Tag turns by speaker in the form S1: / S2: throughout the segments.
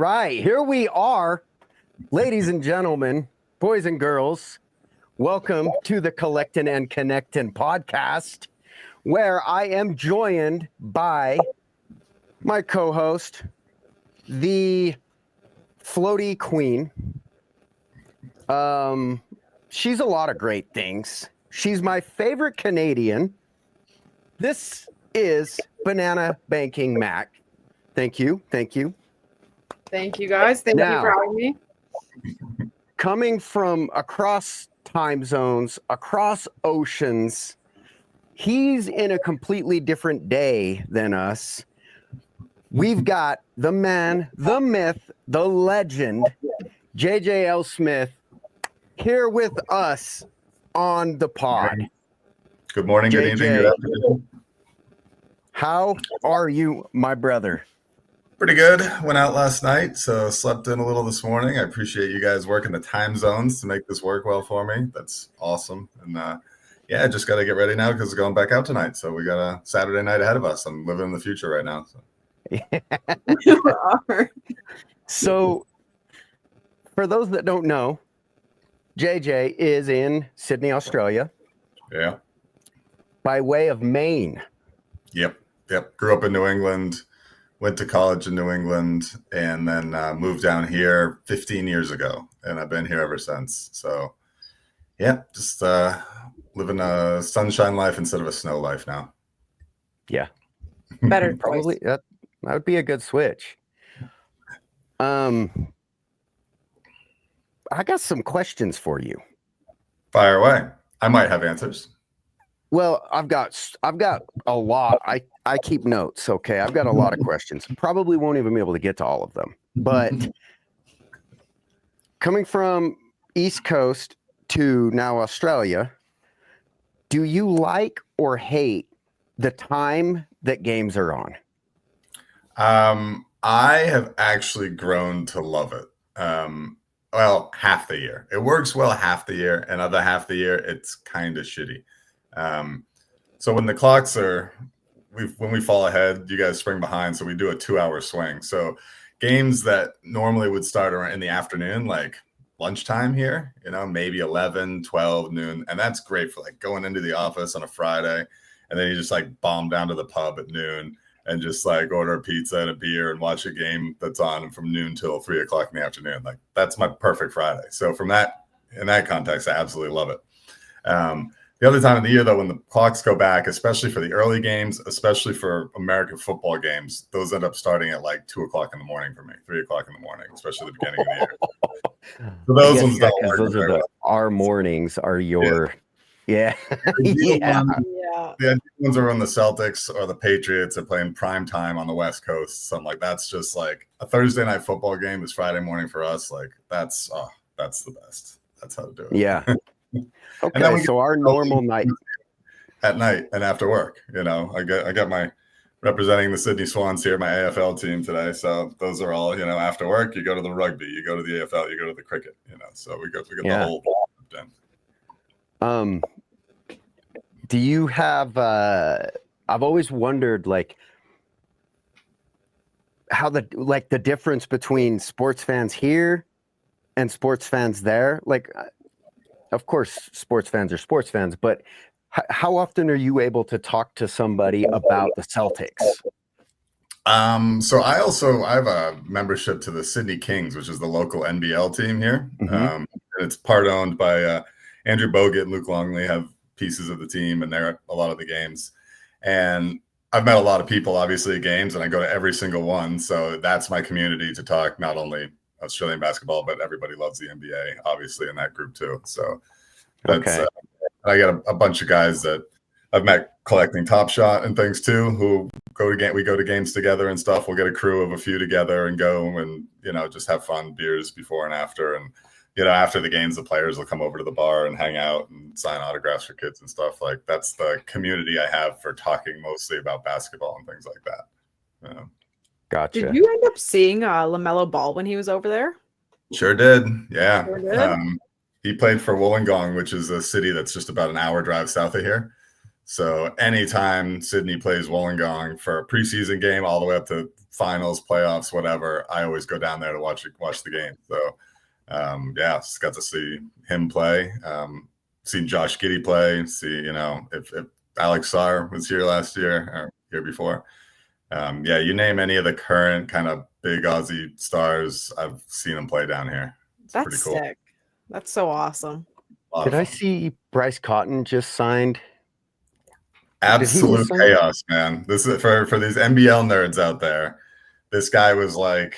S1: right, here we are, ladies and gentlemen, boys and girls. Welcome to the Collectin and Connectin podcast, where I am joined by my co-host, the floaty queen. She's a lot of great things. She's my favorite Canadian. This is BananaMac Mac. Thank you.
S2: Thank you, guys. Thank you for having me.
S1: Coming from across time zones, across oceans, he's in a completely different day than us. We've got the man, the myth, the legend, JJLSmith, here with us on the pod.
S3: Good morning, good evening, good afternoon.
S1: How are you, my brother?
S3: Pretty good. Went out last night, so slept in a little this morning. I appreciate you guys working the time zones to make this work well for me. That's awesome. And yeah, just got to get ready now because we're going back out tonight. So we got a Saturday night ahead of us. I'm living in the future right now.
S1: So for those that don't know, JJ is in Sydney, Australia.
S3: Yeah.
S1: By way of Maine.
S3: Yep. Grew up in New England, went to college in New England, and then moved down here 15 years ago. And I've been here ever since. So yeah, just living a sunshine life instead of a snow life now.
S1: Yeah.
S2: Better
S1: Probably that would be a good switch. I got some questions for you.
S3: Fire away. I might have answers.
S1: Well, I've got a lot. I keep notes. Okay. I've got a lot of questions. Probably won't even be able to get to all of them, but coming from East Coast to now Australia, do you like or hate the time that games are on?
S3: I have actually grown to love it. Well, half the year. It works well half the year, and other half the year, it's kind of shitty. So when the clocks are, when we fall ahead, you guys spring behind, so we do a 2-hour swing. So games that normally would start around in the afternoon, like lunchtime here, maybe 11, 12, noon, and that's great for like going into the office on a Friday, and then you just like bomb down to the pub at noon and just like order a pizza and a beer and watch a game that's on from noon till 3 o'clock in the afternoon. Like that's my perfect Friday. So in that context, I absolutely love it. The other time of the year, though, when the clocks go back, especially for the early games, especially for American football games, those end up starting at like 2 o'clock in the morning for me, 3 o'clock in the morning, especially the beginning of the year. So those ones don't work.
S1: Those are our mornings are your, yeah.
S3: The ones are on the Celtics or the Patriots are playing prime time on the West Coast. So I'm like, that's just like a Thursday night football game is Friday morning for us. Like that's the best. That's how to do it.
S1: Yeah. Okay, so our normal night
S3: at night and after work, I got my representing the Sydney Swans here, my AFL team today. So those are all, after work, you go to the rugby, you go to the AFL, you go to the cricket, so we got the whole done.
S1: Do you have I've always wondered like how the difference between sports fans here and sports fans there, like of course, sports fans are sports fans, but how often are you able to talk to somebody about the Celtics?
S3: So I have a membership to the Sydney Kings, which is the local NBL team here. Mm-hmm. And it's part owned by Andrew Bogut and Luke Longley have pieces of the team, and they're at a lot of the games. And I've met a lot of people, obviously, at games, and I go to every single one. So that's my community to talk, not only Australian basketball, but everybody loves the NBA, obviously, in that group too. So that's
S1: okay.
S3: I got a bunch of guys that I've met collecting TopShot and things too, who we go to games together and stuff. We'll get a crew of a few together and go and just have fun, beers before and after. And after the games, the players will come over to the bar and hang out and sign autographs for kids and stuff. Like that's the community I have for talking mostly about basketball and things like that.
S1: Gotcha.
S2: Did you end up seeing LaMelo Ball when he was over there?
S3: Sure did. Yeah.
S2: Sure did.
S3: He played for Wollongong, which is a city that's just about an hour drive south of here. So anytime Sydney plays Wollongong for a preseason game, all the way up to finals, playoffs, whatever, I always go down there to watch the game. So just got to see him play. Seen Josh Giddey play. See, if Alex Sarr was here last year or year before. You name any of the current kind of big Aussie stars, I've seen them play down here. It's
S2: That's
S3: pretty cool.
S2: sick. That's so awesome.
S1: Did I see Bryce Coultin just signed?
S3: Absolute chaos, man. This is for these NBL nerds out there. This guy was like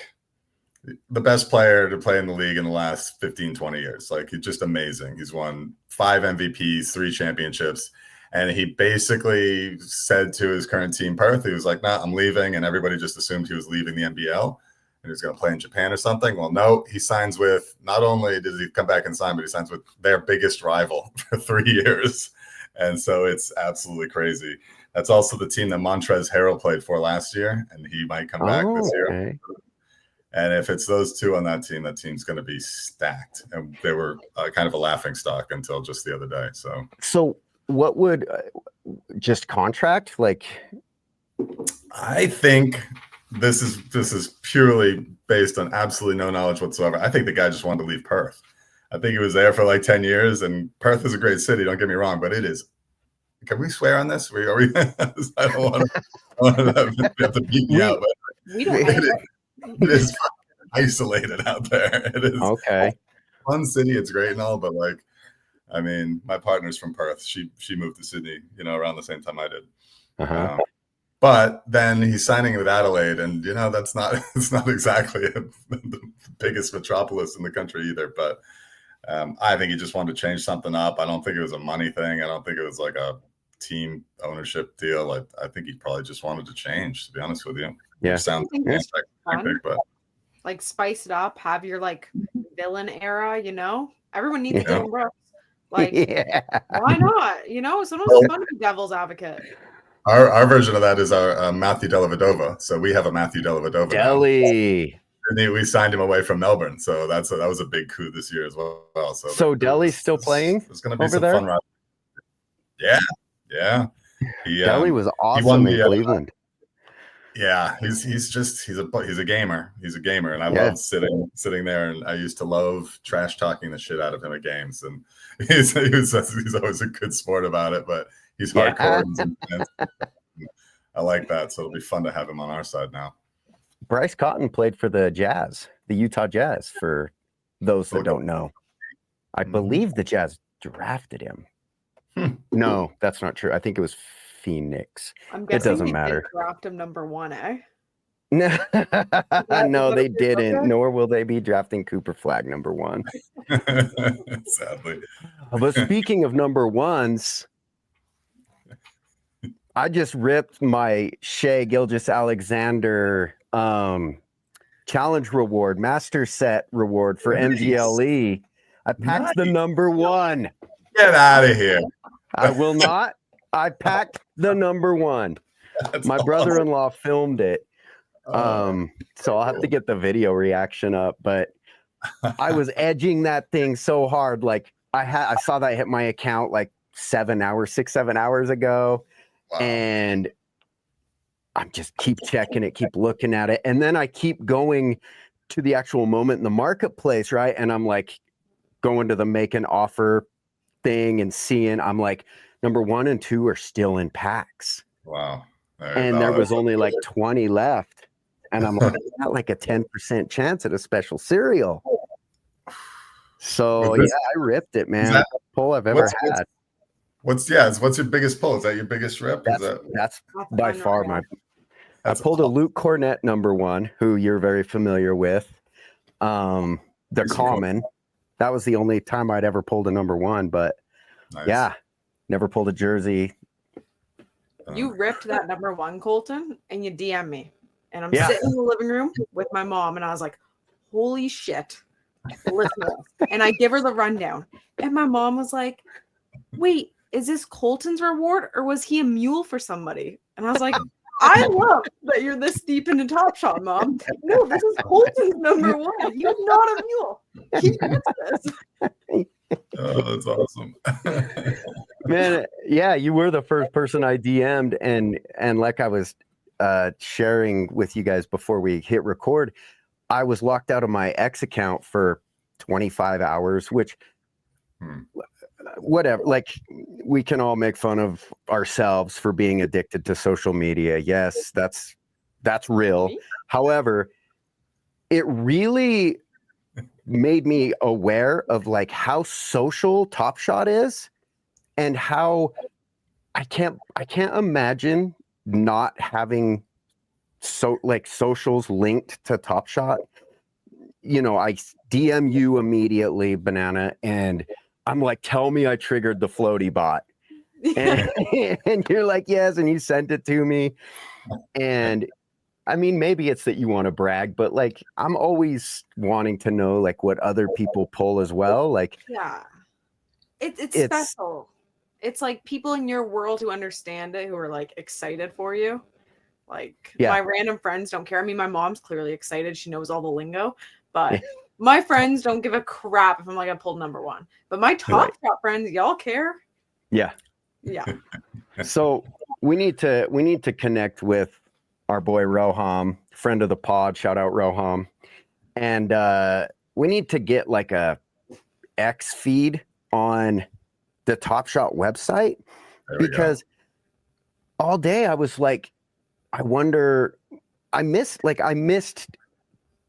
S3: the best player to play in the league in the last 15, 20 years. Like, he's just amazing. He's won 5 MVPs, 3 championships. And he basically said to his current team, Perth, he was like, nah, I'm leaving. And everybody just assumed he was leaving the NBL and he was going to play in Japan or something. Well, no, he signs with, not only does he come back and sign, but he signs with their biggest rival for 3 years. And so it's absolutely crazy. That's also the team that Montrezl Harrell played for last year, and he might come back this year.
S1: Okay.
S3: And if it's those two on that team's going to be stacked. And they were kind of a laughing stock until just the other day.
S1: So what would just contract? Like,
S3: I think this is purely based on absolutely no knowledge whatsoever. I think the guy just wanted to leave Perth. I think he was there for like 10 years, and Perth is a great city. Don't get me wrong, but it is. Can we swear on this? Are we I don't want to have to beat me out, but
S2: We don't.
S3: it is isolated out there. It is
S1: okay.
S3: Fun city. It's great and all, but like, I mean, my partner's from Perth. She moved to Sydney, around the same time I did.
S1: Uh-huh.
S3: But then he's signing with Adelaide, and it's not exactly the biggest metropolis in the country either. But I think he just wanted to change something up. I don't think it was a money thing. I don't think it was like a team ownership deal. I think he probably just wanted to change, to be honest with you.
S1: Yeah.
S3: Sounds
S2: but like spice it up, have your like villain era, Everyone needs Dylan Brooks. Like, why not? Sometimes it's fun to be devil's advocate.
S3: Our version of that is our Matthew Dellavedova. So we have a Matthew Dellavedova.
S1: Delhi.
S3: We signed him away from Melbourne, so that was a big coup this year as well. So
S1: Delhi's still playing.
S3: There's going to be
S1: over
S3: some
S1: there?
S3: fun ride. Yeah.
S1: Delhi was awesome in Cleveland.
S3: Yeah, he's a gamer. He's a gamer, and I love sitting there. And I used to love trash talking the shit out of him at games. And he's always a good sport about it, but he's hardcore. And I like that, so it'll be fun to have him on our side now.
S1: Bryce Coultin played for the Utah Jazz, for those that don't know. I believe the Jazz drafted him. No, that's not true. I think it was Phoenix.
S2: I'm guessing
S1: it doesn't matter.
S2: Draft him number 1, eh?
S1: No, they didn't. Nor will they be drafting Cooper Flagg number 1.
S3: Sadly.
S1: But speaking of number 1s, I just ripped my Shea Gilgeous-Alexander challenge reward, master set reward for MGLE. I packed the number 1.
S3: Get out of here.
S1: I will not. I packed the number 1.
S3: That's
S1: my brother-in-law filmed it. So I'll have to get the video reaction up, but I was edging that thing so hard. Like I saw that hit my account like 7 hours ago. Wow. And I'm just keep checking it, keep looking at it. And then I keep going to the actual moment in the marketplace, right? And I'm like going to the make an offer thing and seeing, I'm like, number 1 and 2 are still in packs.
S3: Wow.
S1: There was only like 20 left. And I'm like, I got like a 10% chance at a special cereal. So I ripped it, man. That's the pull I've ever had.
S3: What's your biggest pull? Is that your biggest rip?
S1: That's by far I pulled a Luke Cornett number 1, who you're very familiar with. The common. Cool. That was the only time I'd ever pulled a number 1, but nice. Never pulled a jersey.
S2: You ripped that number 1, Coultin, and you DM me. And I'm sitting in the living room with my mom, and I was like, holy shit. Listen. And I give her the rundown. And my mom was like, wait, is this Coultin's reward, or was he a mule for somebody? And I was like, I love that you're this deep into Top Shot, Mom. No, this is Coultin's number 1. You're not a mule. He gets this.
S3: Oh, that's awesome.
S1: Man, yeah, you were the first person I DM'd, and like I was sharing with you guys before we hit record, I was locked out of my X account for 25 hours, which whatever, like we can all make fun of ourselves for being addicted to social media. Yes, that's real. However, it really made me aware of like how social Top Shot is, and how I can't imagine not having socials linked to Top Shot. You know, I DM you immediately, Banana, and I'm like, tell me I triggered the floaty bot. And, and you're like, yes, and you sent it to me. And I mean, maybe it's that you want to brag, but like, I'm always wanting to know like what other people pull as well. Like,
S2: yeah, it's special. It's like people in your world who understand it, who are like excited for you. Like my random friends don't care. I mean, my mom's clearly excited. She knows all the lingo, but my friends don't give a crap if I'm like, I pulled number one. But my Top Shot friends, y'all care.
S1: Yeah.
S2: Yeah.
S1: So we need to connect with our boy Roham, friend of the pod. Shout out Roham. And we need to get like a X feed on the Top Shot website, because all day I was like, I wonder, I missed,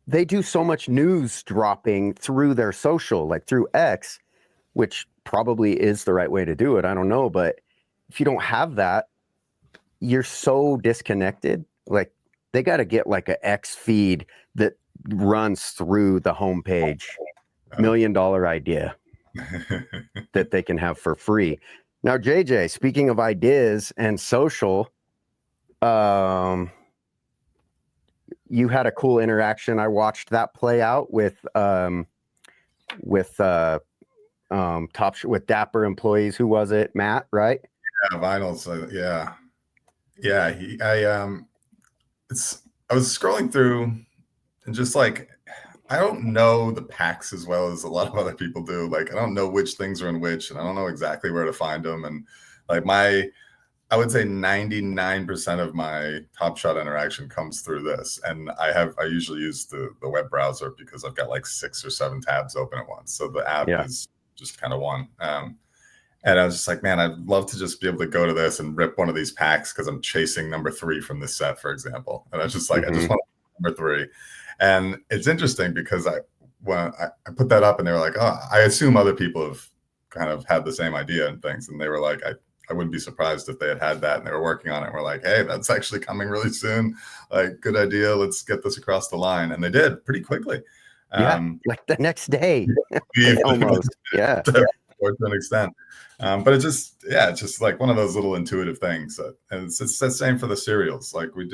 S1: they do so much news dropping through their social, like through X, which probably is the right way to do it. I don't know. But if you don't have that, you're so disconnected. Like they got to get like an X feed that runs through the homepage. $1 million idea that they can have for free. Now, JJ, speaking of ideas and social, you had a cool interaction. I watched that play out with Top with Dapper employees. Who was it? Matt, right?
S3: Yeah, Vinyls. Yeah. I was scrolling through and just like, I don't know the packs as well as a lot of other people do. Like, I don't know which things are in which, and I don't know exactly where to find them. And like I would say 99% of my Top Shot interaction comes through this. And I usually use the web browser because I've got like 6 or 7 tabs open at once. So the app is just kind of one. And I was just like, man, I'd love to just be able to go to this and rip one of these packs because I'm chasing number 3 from this set, for example. And I was just like, I just want number 3. And it's interesting because when I put that up and they were like, oh, I assume other people have kind of had the same idea and things. And they were like, I wouldn't be surprised if they had that and they were working on it. And we're like, hey, that's actually coming really soon. Like, good idea. Let's get this across the line. And they did pretty quickly.
S1: Like the next day, almost. Yeah.
S3: To an extent. But it's just like one of those little intuitive things. And it's the same for the cereals. Like we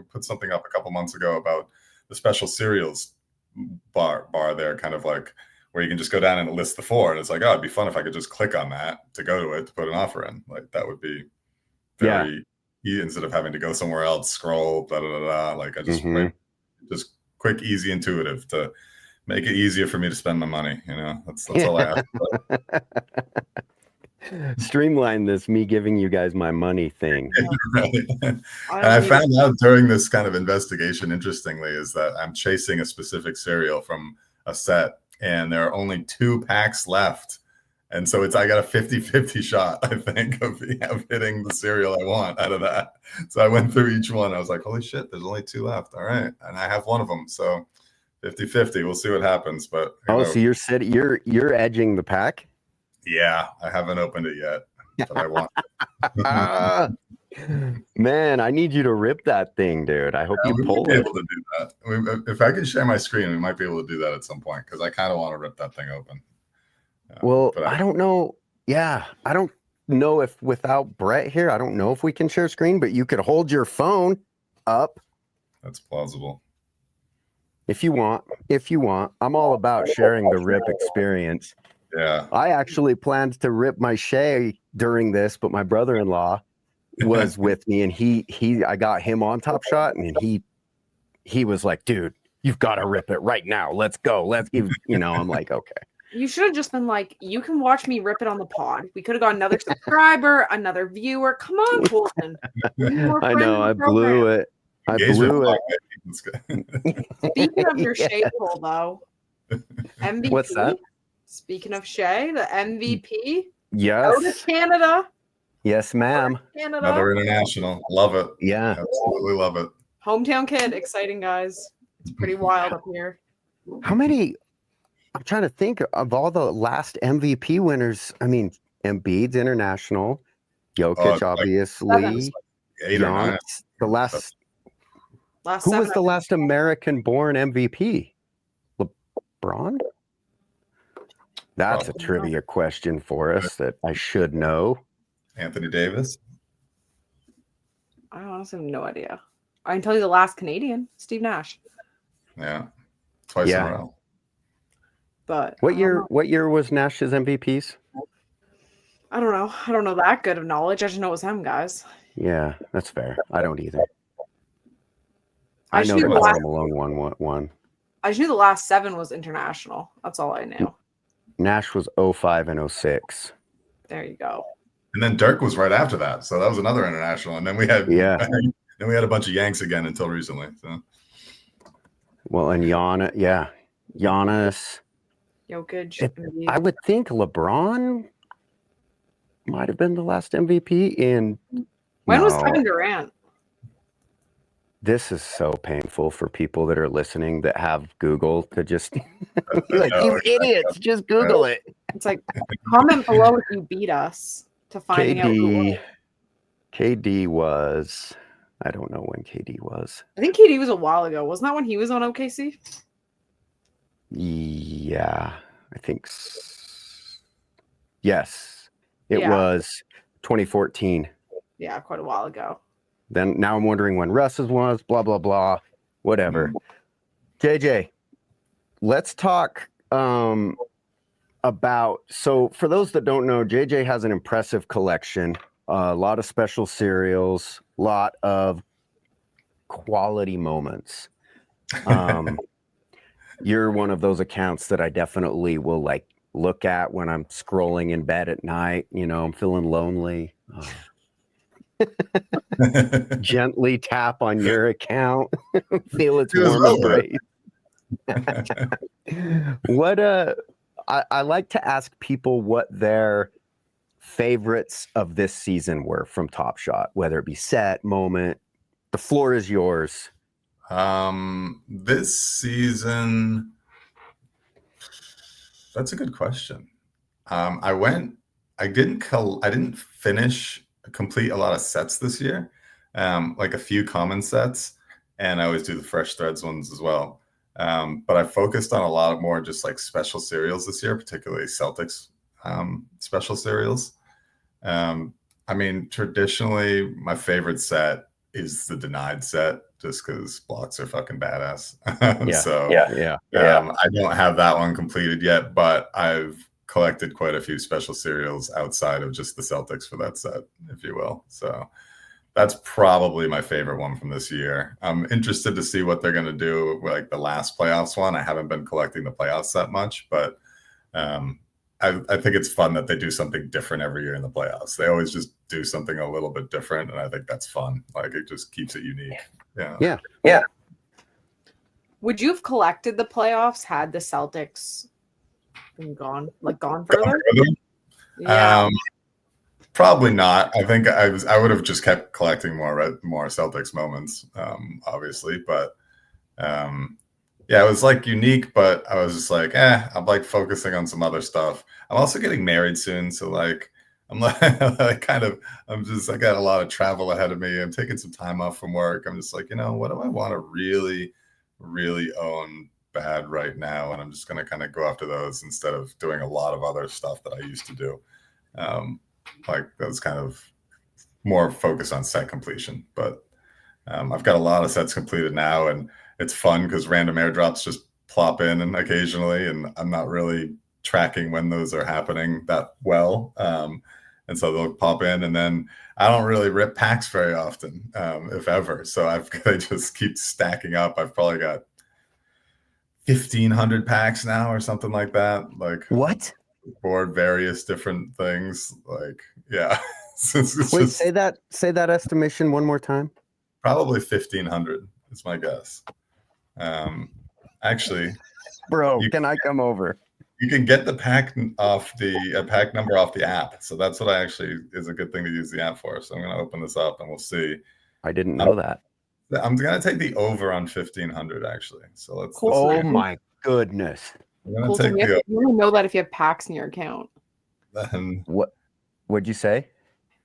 S3: put something up a couple months ago about the special cereals bar there, kind of like where you can just go down and list the 4. And it's like, oh, it'd be fun if I could just click on that to go to it, to put an offer in. Like that would be very easy instead of having to go somewhere else, scroll, Like I just, just quick, easy, intuitive to make it easier for me to spend my money. You know, that's all I ask.
S1: Streamline this, me giving you guys my money thing.
S3: And I found out during this kind of investigation, interestingly, is that I'm chasing a specific cereal from a set and there are only 2 packs left. And so I got a 50-50 shot, I think, of hitting the cereal I want out of that. So I went through each one. I was like, holy shit, there's only 2 left. All right. And I have one of them. So 50-50, we'll see what happens. But
S1: so you're edging the pack?
S3: Yeah, I haven't opened it yet, but I want it.
S1: Man, I need you to rip that thing, dude. I hope you pull it.
S3: Able to do that. I mean, if I can share my screen, we might be able to do that at some point because I kind of want to rip that thing open.
S1: Well, I don't know. Yeah, I don't know if without Brett here, I don't know if we can share screen, but you could hold your phone up.
S3: That's plausible.
S1: If you want. I'm all about sharing the rip experience.
S3: Yeah.
S1: I actually planned to rip my Shay during this, but my brother-in-law was with me and I got him on Top Shot and he was like, dude, you've got to rip it right now. Let's go. Let's give, I'm like, okay.
S2: You should have just been like, you can watch me rip it on the pod. We could have got another subscriber, another viewer. Come on, Coultin.
S1: I know. I blew it. I blew it.
S2: Speaking of your Shea poll, though, MVP.
S1: What's that?
S2: Speaking of Shea, the MVP.
S1: Yes.
S2: Out of Canada.
S1: Yes, ma'am.
S2: Canada.
S3: Another international. Love it.
S1: Yeah.
S3: Absolutely love it.
S2: Hometown kid. Exciting, guys. It's pretty wild up here.
S1: How many? I'm trying to think of all the last MVP winners. I mean, Embiid's international. Jokic, obviously.
S3: 8 or 9.
S1: The last who
S2: 7
S1: was the last American-born MVP? LeBron? That's a trivia question for us that I should know.
S3: Anthony Davis?
S2: I honestly have no idea. I can tell you the last Canadian, Steve Nash.
S3: Yeah. Twice in a row.
S2: But
S1: what year was Nash's MVPs?
S2: I don't know. I don't know that good of knowledge. I just know it was him, guys.
S1: Yeah, that's fair. I don't either. I know that Karl Malone won.
S2: I just knew the last 7 was international. That's all I knew.
S1: Nash was 05 and 06.
S2: There you go.
S3: And then Dirk was right after that. So that was another international. And then we had then we had a bunch of Yanks again until recently. So
S1: well, and Giannis,
S2: Jokic.
S1: I would think LeBron might have been the last MVP.
S2: When was Kevin Durant?
S1: This is so painful for people that are listening that have Google to just like, you idiots, just Google it.
S2: It's like, comment below if you beat us to finding out.
S1: KD was, I don't know when KD was.
S2: I think KD was a while ago. Wasn't that when he was on OKC?
S1: Yeah, I think. Yes, it was 2014.
S2: Yeah, quite a while ago.
S1: Then now I'm wondering when Russ's was, blah, blah, blah, whatever. JJ, let's talk about, so for those that don't know, JJ has an impressive collection, a lot of special cereals, a lot of quality moments. You're one of those accounts that I definitely will like look at when I'm scrolling in bed at night. You know, I'm feeling lonely. Gently tap on your account. Feel its warm embrace. I like to ask people what their favorites of this season were from Top Shot, whether it be set, moment. The floor is yours.
S3: This season, that's a good question. I didn't complete a lot of sets this year, like a few common sets, and I always do the fresh threads ones as well. But I focused on a lot more just like special cereals this year, particularly Celtics special cereals. I mean, traditionally, my favorite set is the denied set, just because blocks are fucking badass. I don't have that one completed yet, but I've collected quite a few special cereals outside of just the Celtics for that set, if you will. So that's probably my favorite one from this year. I'm interested to see what they're going to do with like the last playoffs one. I haven't been collecting the playoffs that much, but I think it's fun that they do something different every year in the playoffs. They always just do something a little bit different, and I think that's fun. Like, it just keeps it unique.
S1: Yeah.
S2: Would you have collected the playoffs had the Celtics been gone further?
S3: Yeah. Probably not. I think I would have just kept collecting more Celtics moments, obviously. But yeah, it was like unique, but I was just like, I'm like focusing on some other stuff. I'm also getting married soon, so like I'm like I got a lot of travel ahead of me. I'm taking some time off from work. I'm just like, what do I want to really, really own bad right now? And I'm just going to kind of go after those instead of doing a lot of other stuff that I used to do. Like that was kind of more focused on set completion, but I've got a lot of sets completed now, and it's fun because random airdrops just plop in and occasionally, and I'm not really tracking when those are happening that well. And so they'll pop in, and then I don't really rip packs very often, if ever. So I've got to just keep stacking up. I've probably got 1,500 packs now or something like that. Like
S1: What?
S3: for various different things. Like, yeah.
S1: Wait, say that estimation one more time.
S3: Probably 1,500 is my guess. Actually,
S1: bro, can I come over?
S3: You can get the pack off the pack number off the app. So that's what I actually is a good thing to use the app for. So I'm going to open this up and we'll see.
S1: I didn't know that.
S3: I'm going to take the over on 1,500 actually. So let's.
S1: Oh my goodness!
S2: Coultin, you only know that if you have packs in your account.
S3: Then
S1: what'd you say?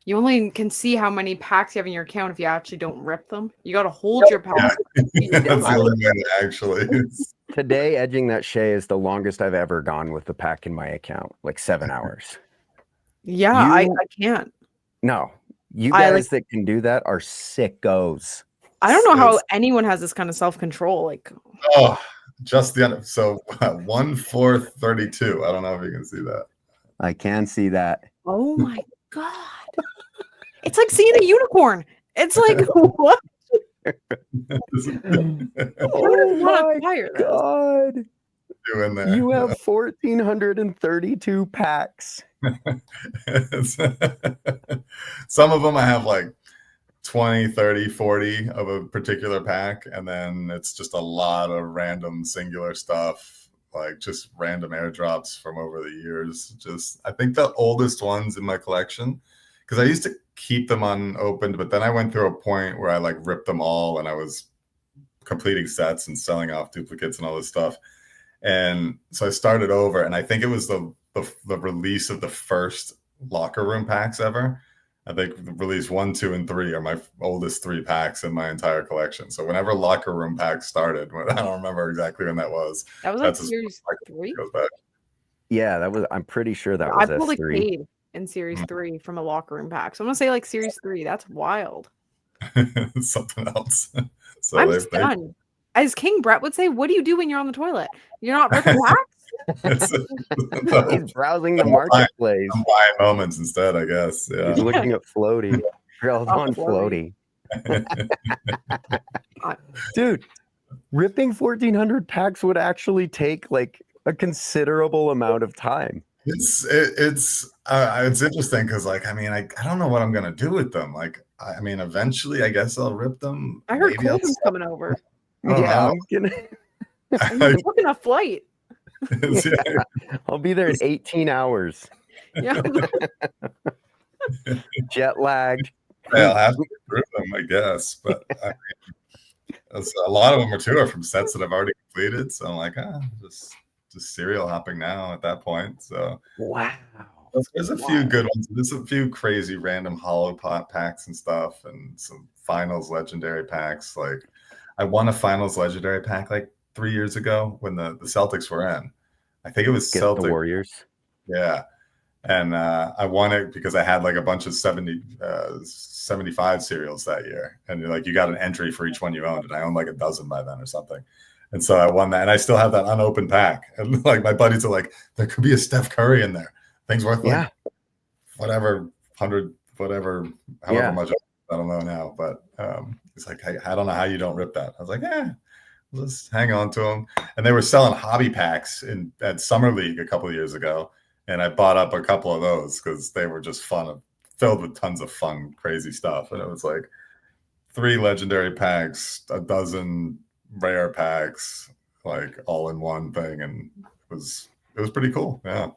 S2: You only can see how many packs you have in your account if you actually don't rip them. You got to hold your packs.
S3: Yeah. That's the only way actually.
S1: Today, edging that Shea is the longest I've ever gone with the pack in my account, like 7 hours.
S2: Yeah, I can't.
S1: No, you guys that can do that are sickos.
S2: I don't know how anyone has this kind of self-control. Like,
S3: just the end. So 1/432. I don't know if you can see that.
S1: I can see that.
S2: Oh my god! It's like seeing a unicorn. It's like what?
S1: Oh my god!
S3: Doing there.
S1: You have 1,432 packs.
S3: Some of them I have like 20, 30, 40 of a particular pack, and then it's just a lot of random singular stuff, like just random airdrops from over the years. I think the oldest ones in my collection, because I used to keep them unopened, but then I went through a point where I like ripped them all and I was completing sets and selling off duplicates and all this stuff. And so I started over, and I think it was the release of the first locker room packs ever. I think release 1, 2, and 3 are my oldest 3 packs in my entire collection. So whenever locker room packs started, I don't remember exactly when that was.
S2: That was like series 3.
S1: Yeah, that was. I'm pretty sure that was.
S2: I pulled a Cade in series 3 from a locker room pack. So I'm gonna say like series 3. That's wild.
S3: Something else. So
S2: I'm stunned. As King Brett would say, "What do you do when you're on the toilet? You're not ripping packs."
S1: He's browsing the marketplace.
S3: I'm buying moments instead, I guess. Yeah.
S1: He's looking at Floaty. Grilled on Floaty. Dude, ripping 1,400 packs would actually take like a considerable amount of time.
S3: It's interesting because like I mean I don't know what I'm gonna do with them. Like I mean eventually I guess I'll rip them.
S2: I heard Coultin's coming over.
S1: Yeah, I'm gonna.
S2: I'm booking a flight.
S1: Yeah, I'll be there in 18 hours.
S2: Yeah.
S1: Jet lagged.
S3: I'll have to rip them, I guess. But I mean, a lot of them are from sets that I've already completed. So I'm like, just serial hopping now at that point. So
S1: wow.
S3: There's a few good ones. There's a few crazy random hollow pot packs and stuff, and some finals legendary packs. Like I won a finals legendary pack like 3 years ago when the Celtics were in. I think it was Celtics.
S1: The Warriors.
S3: Yeah. And I won it because I had like a bunch of 75 serials that year. And like you got an entry for each one you owned. And I owned like a dozen by then or something. And so I won that. And I still have that unopened pack. And like my buddies are like, there could be a Steph Curry in there. Things worth like whatever, 100, whatever, however much. I don't know now. But it's like, hey, I don't know how you don't rip that. I was like, just hang on to them. And they were selling hobby packs at Summer League a couple of years ago. And I bought up a couple of those because they were just filled with tons of fun, crazy stuff. And it was like 3 legendary packs, a dozen rare packs, like all in one thing. And it was pretty cool. Yeah.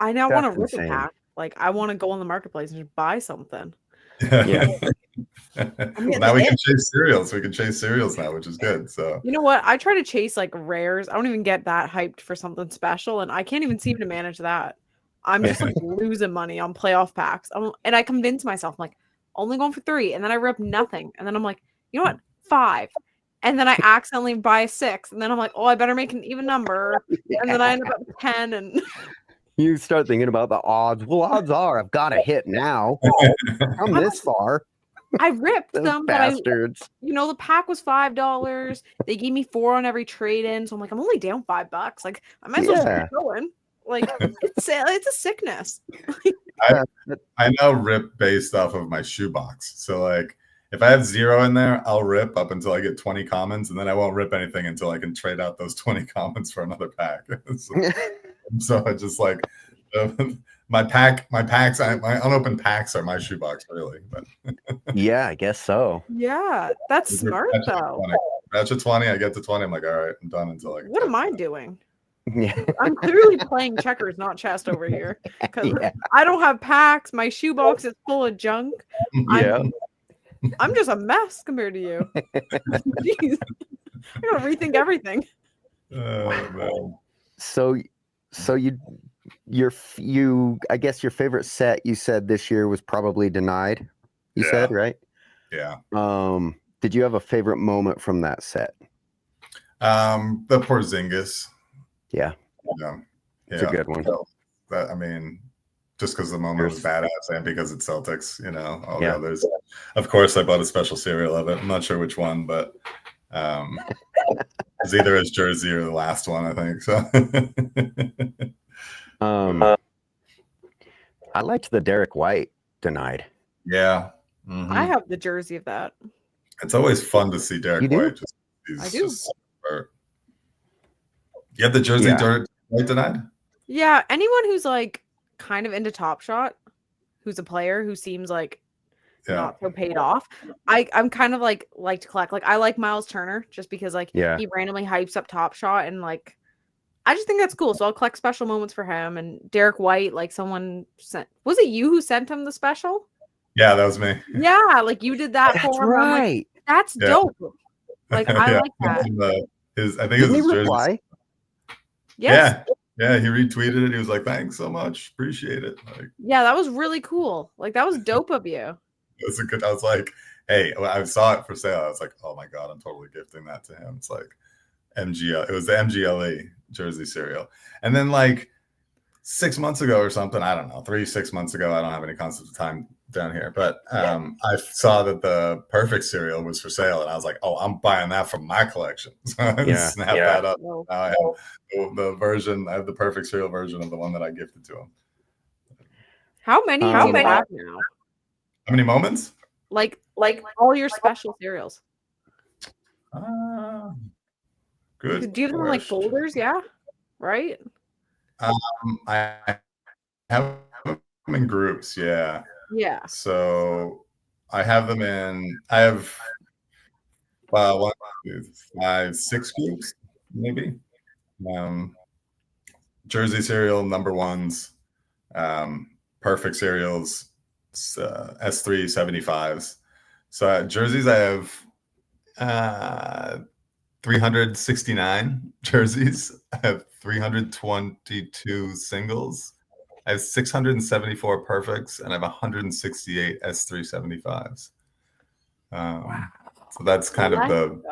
S2: I now want to rip a pack. Like I want to go on the marketplace and just buy something.
S1: Yeah.
S3: Well, now we can chase cereals. We can chase cereals now, which is good. So
S2: you know what? I try to chase like rares. I don't even get that hyped for something special, and I can't even seem to manage that. I'm just like losing money on playoff packs. And I convince myself I'm like only going for 3, and then I rip nothing, and then I'm like, you know what, 5, and then I accidentally buy a 6, and then I'm like, oh, I better make an even number, and then I end up at 10, and
S1: you start thinking about the odds. Well, odds are I've got a hit now. I'm this far.
S2: I ripped them,
S1: bastards.
S2: But the pack was $5. They gave me 4 on every trade-in, so I'm like, I'm only down $5. Like, I might as well keep going. Like, it's a sickness.
S3: I now rip based off of my shoebox. So like, if I have 0 in there, I'll rip up until I get 20 commons, and then I won't rip anything until I can trade out those 20 commons for another pack. So I just like my unopened packs are my shoebox, really. But
S1: Yeah, I guess so.
S2: Yeah, that's smart though.
S3: Batch of 20, I get to 20. I'm like, all right, I'm done until I.
S2: What am I doing?
S1: Yeah.
S2: I'm clearly playing checkers, not chess over here. Because I don't have packs. My shoebox is full of junk.
S1: Yeah.
S2: I'm just a mess compared to you. Jeez. I gotta rethink everything.
S3: Man.
S1: So I guess your favorite set you said this year was probably Denied. You said, right?
S3: Yeah.
S1: Did you have a favorite moment from that set?
S3: The Porzingis.
S1: Yeah. It's a good one.
S3: So, I mean, just because the moment was badass and because it's Celtics, all the others. Of course, I bought a special cereal of it. I'm not sure which one, but it's either his jersey or the last one, I think. So,
S1: I liked the Derek White Denied.
S3: Yeah.
S2: I have the jersey of that.
S3: It's always fun to see Derek White.
S2: I do.
S3: You have the jersey Derek White Denied?
S2: Yeah. Anyone who's like kind of into Top Shot, who's a player who seems like not so paid off. I'm kind of like to collect. Like I like Miles Turner just because he randomly hypes up Top Shot and like I just think that's cool. So I'll collect special moments for him. And Derek White, like someone sent, was it you who sent him the special?
S3: Yeah, that was me.
S2: Yeah, like you did that for him.
S1: Right.
S2: Like, that's dope. Like I like that.
S3: I think it was his jersey.
S1: Reply?
S2: Yes.
S3: Yeah, he retweeted it. He was like, "Thanks so much, appreciate it." Like,
S2: yeah, that was really cool. Like that was dope of you.
S3: I was like, "Hey," I saw it for sale. I was like, "Oh my god, I'm totally gifting that to him." It's like MGL. It was the MGLE jersey cereal, and then like 6 months ago or something, I don't know, 6 months ago. I don't have any concept of time down here, but I saw that the Perfect cereal was for sale, and I was like, "Oh, I'm buying that from my collection." So I snapped that up. Now I have the version. I have the Perfect cereal version of the one that I gifted to him.
S2: How many do you have now?
S3: How many moments?
S2: Like all your special cereals.
S3: Good.
S2: Do you have them in like folders? Yeah, right.
S3: I have them in groups. Yeah.
S2: Yeah.
S3: So I have them in. I have 1, 2, 5, 6 groups, maybe. Jersey cereal number ones, Perfect cereals, S3 75s. So jerseys, I have 369 jerseys. I have 322 singles. I have 674 perfects, and I have 168 S375s.
S2: Wow.
S3: So that's kind of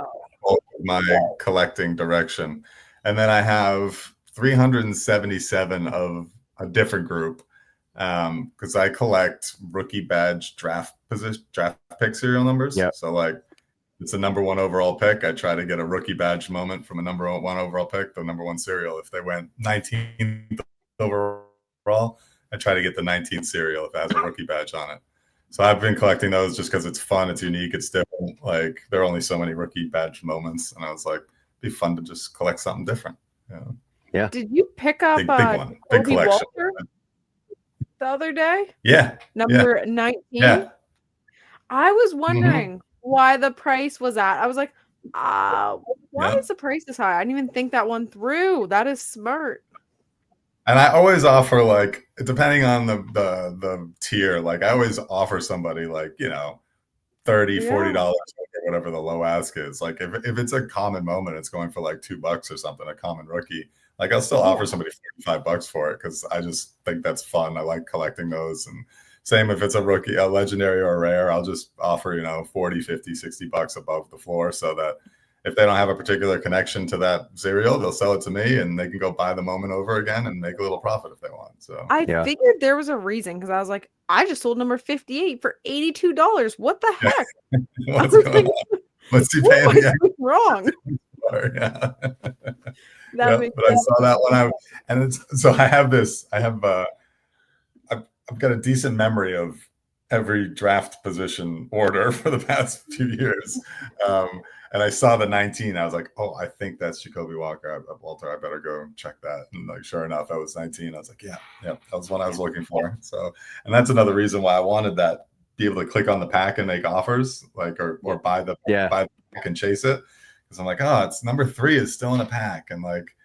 S3: my collecting direction. And then I have 377 of a different group because I collect rookie badge draft pick serial numbers.
S1: Yep.
S3: So like it's a number 1 overall pick. I try to get a rookie badge moment from a number 1 overall pick, the number 1 serial. If they went 19th overall, I try to get the 19th serial if it has a rookie badge on it. So I've been collecting those just because it's fun, it's unique, it's different. Like there are only so many rookie badge moments, and I was like, it'd be fun to just collect something different.
S2: Yeah. Did you pick up
S3: big one, big collection
S2: the other day?
S3: Yeah.
S2: Number 19.
S3: Yeah.
S2: I was wondering why the price was at. I was like, why is the price this high? I didn't even think that one through. That is smart.
S3: And I always offer, like, depending on the tier, like I always offer somebody like, $30, $40, whatever the low ask is. Like if it's a common moment, it's going for like $2 or something, a common rookie. Like I'll still offer somebody $45 for it because I just think that's fun. I like collecting those. And same if it's a rookie, a legendary or a rare, I'll just offer, $40, $50, $60 above the floor so that if they don't have a particular connection to that cereal, they'll sell it to me and they can go buy the moment over again and make a little profit if they want. So
S2: I figured there was a reason because I was like, I just sold number 58 for $82. What the heck?
S3: What's going on? What's he paying?
S2: Wrong.
S3: Yeah.
S2: That makes
S3: but sense. I saw that one so I have this. I've got a decent memory of every draft position order for the past few years. And I saw the 19. I was like, oh, I think that's Jacoby Walker. Walter, I better go check that. And like, sure enough, that was 19. I was like, yeah, that was what I was looking for. So, and that's another reason why I wanted that, be able to click on the pack and make offers, like, or buy the pack and chase it. Because I'm like, oh, it's number 3 is still in a pack. And like,